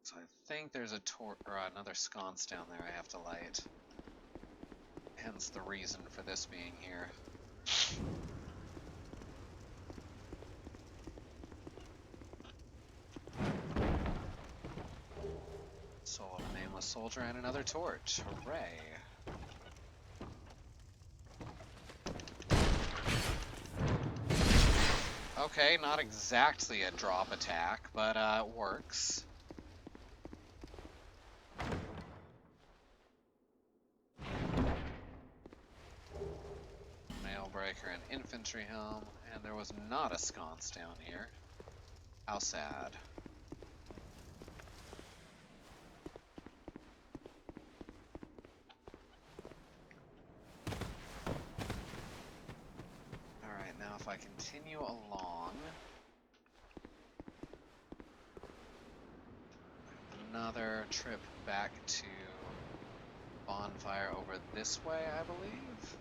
So I think there's a another sconce down there I have to light. Hence the reason for this being here. Soul of a nameless soldier and another torch. Hooray. Okay, not exactly a drop attack, but it works. Nailbreaker and infantry helm, and there was not a sconce down here. How sad. Alright, now if I continue along, another trip back to bonfire over this way, I believe.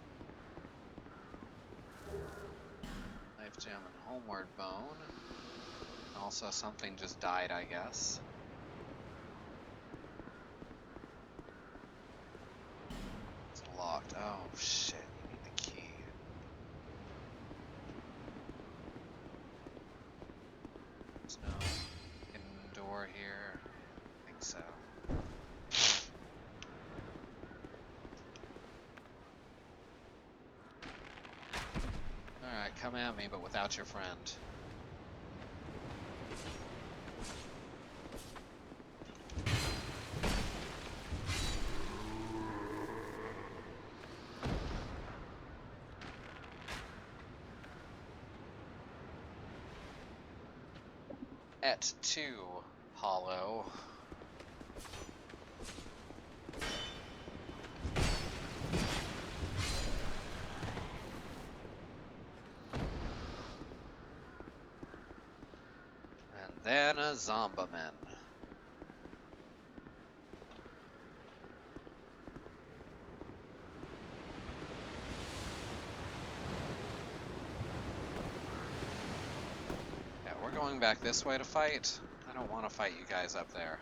Knife gem and homeward bone. Also something just died, I guess. shit, you need the key. There's no hidden door here. I think so. Alright, come at me, but without your friend. Et tu, Hollow. And then a Zombaman. Yeah, we're going back this way to fight. I don't want to fight you guys up there.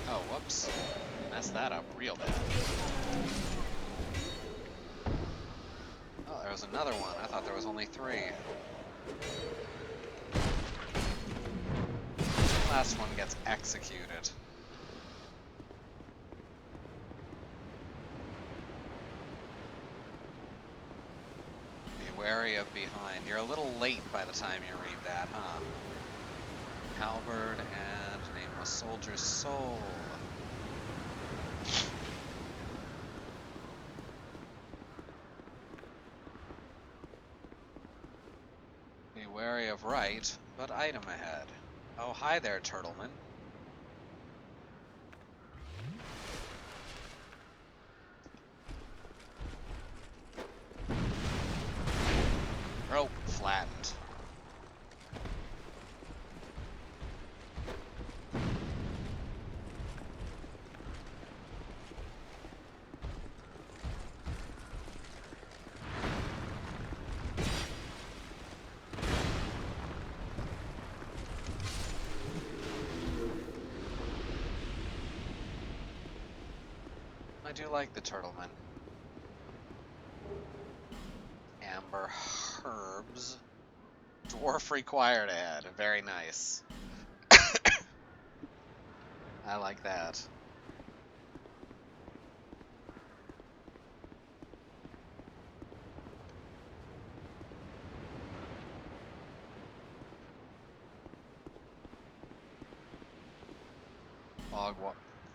Oh, whoops. Messed that up real bad. Oh, there was another one. I thought there was only 3. Last one gets executed. Be wary of behind. You're a little late by the time you read that, huh? Halberd and name a soldier's soul. Be wary of right, but item ahead. Oh, hi there, Turtleman. Rope flattened. I do like the Turtleman. Amber herbs. Dwarf required ahead. Very nice. I like that.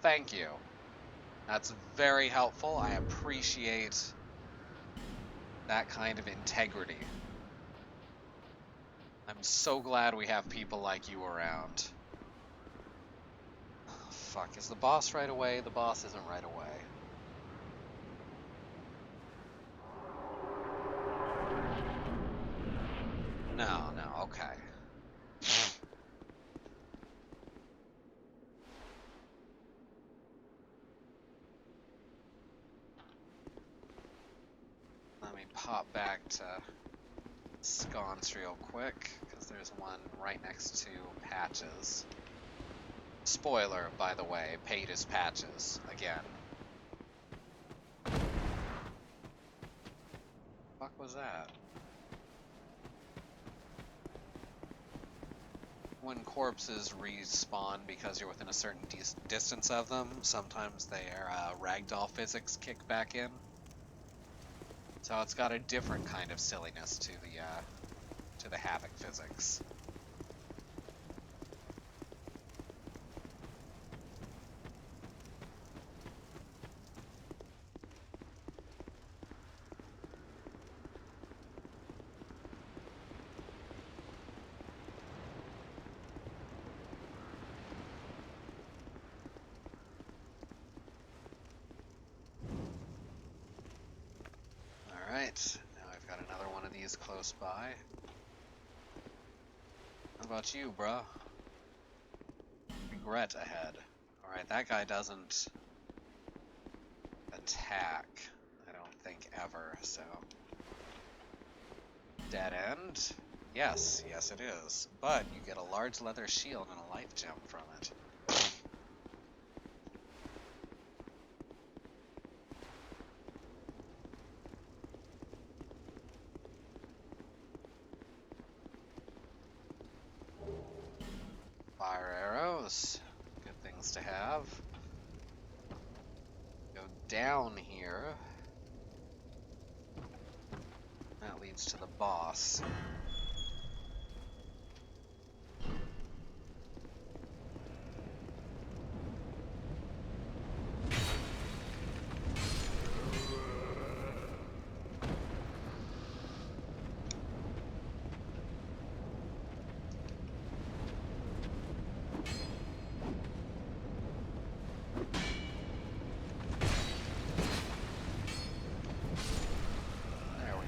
Thank you. That's very helpful. I appreciate that kind of integrity. I'm so glad we have people like you around. Oh, fuck, is the boss right away? The boss isn't right away. No, okay. Let me pop back to Sconce real quick, because there's one right next to Patches. Spoiler, by the way, paid his Patches, again. Fuck was that? When corpses respawn because you're within a certain distance of them, sometimes their ragdoll physics kick back in. So it's got a different kind of silliness to the Havoc physics. Alright, now I've got another one of these close by. How about you, bruh? Regret ahead. Alright, that guy doesn't attack, I don't think, ever, so... Dead end? Yes, yes it is. But you get a large leather shield and a life gem from it. Fire arrows. Good things to have. Go down here. That leads to the boss.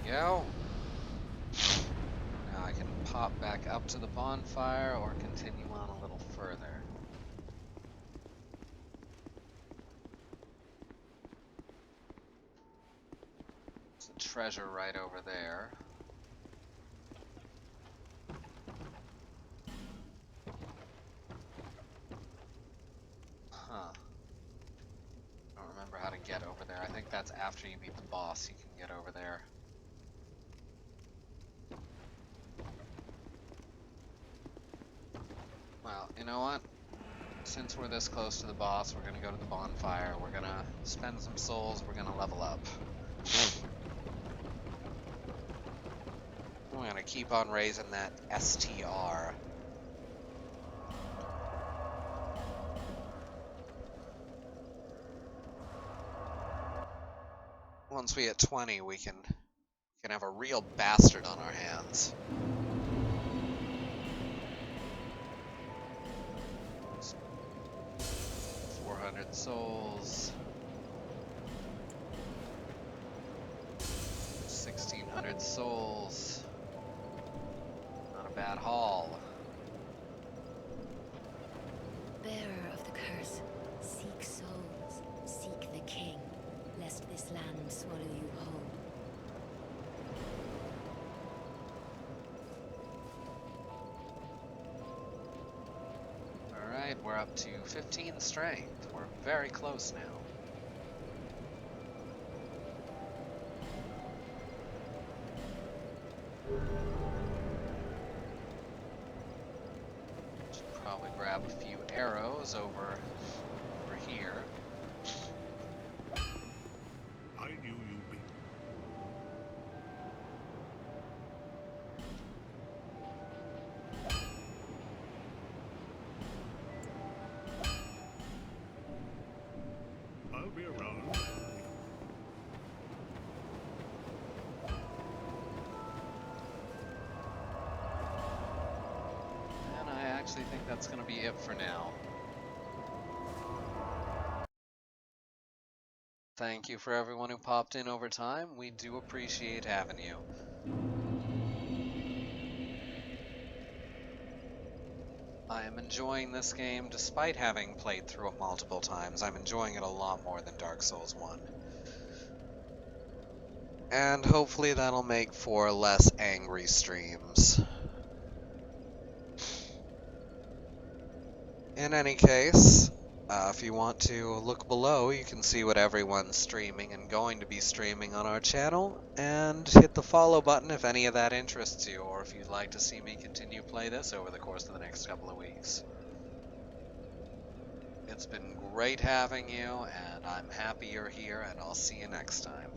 Go. Now I can pop back up to the bonfire or continue on a little further. There's a treasure right over there. Huh. I don't remember how to get over there. I think that's after you beat the boss you can get over there. Well, you know what? Since we're this close to the boss, we're gonna go to the bonfire, we're gonna spend some souls, we're gonna level up. We're gonna keep on raising that STR. Once we hit 20, we can have a real bastard on our hands. 400 souls. 1,600 souls. Not a bad haul. Bearer of the curse, seek souls, seek the king, lest this land swallow you whole. Alright, we're up to 15 strength. We're very close now. Should probably grab a few arrows over here. I knew you'd be. I'll be around. And I actually think that's going to be it for now. Thank you for everyone who popped in over time. We do appreciate having you. I am enjoying this game despite having played through it multiple times. I'm enjoying it a lot more than Dark Souls 1. And hopefully that'll make for less angry streams. In any case, if you want to look below, you can see what everyone's streaming and going to be streaming on our channel, and hit the follow button if any of that interests you, or if you'd like to see me continue play this over the course of the next couple of weeks. It's been great having you, and I'm happy you're here, and I'll see you next time.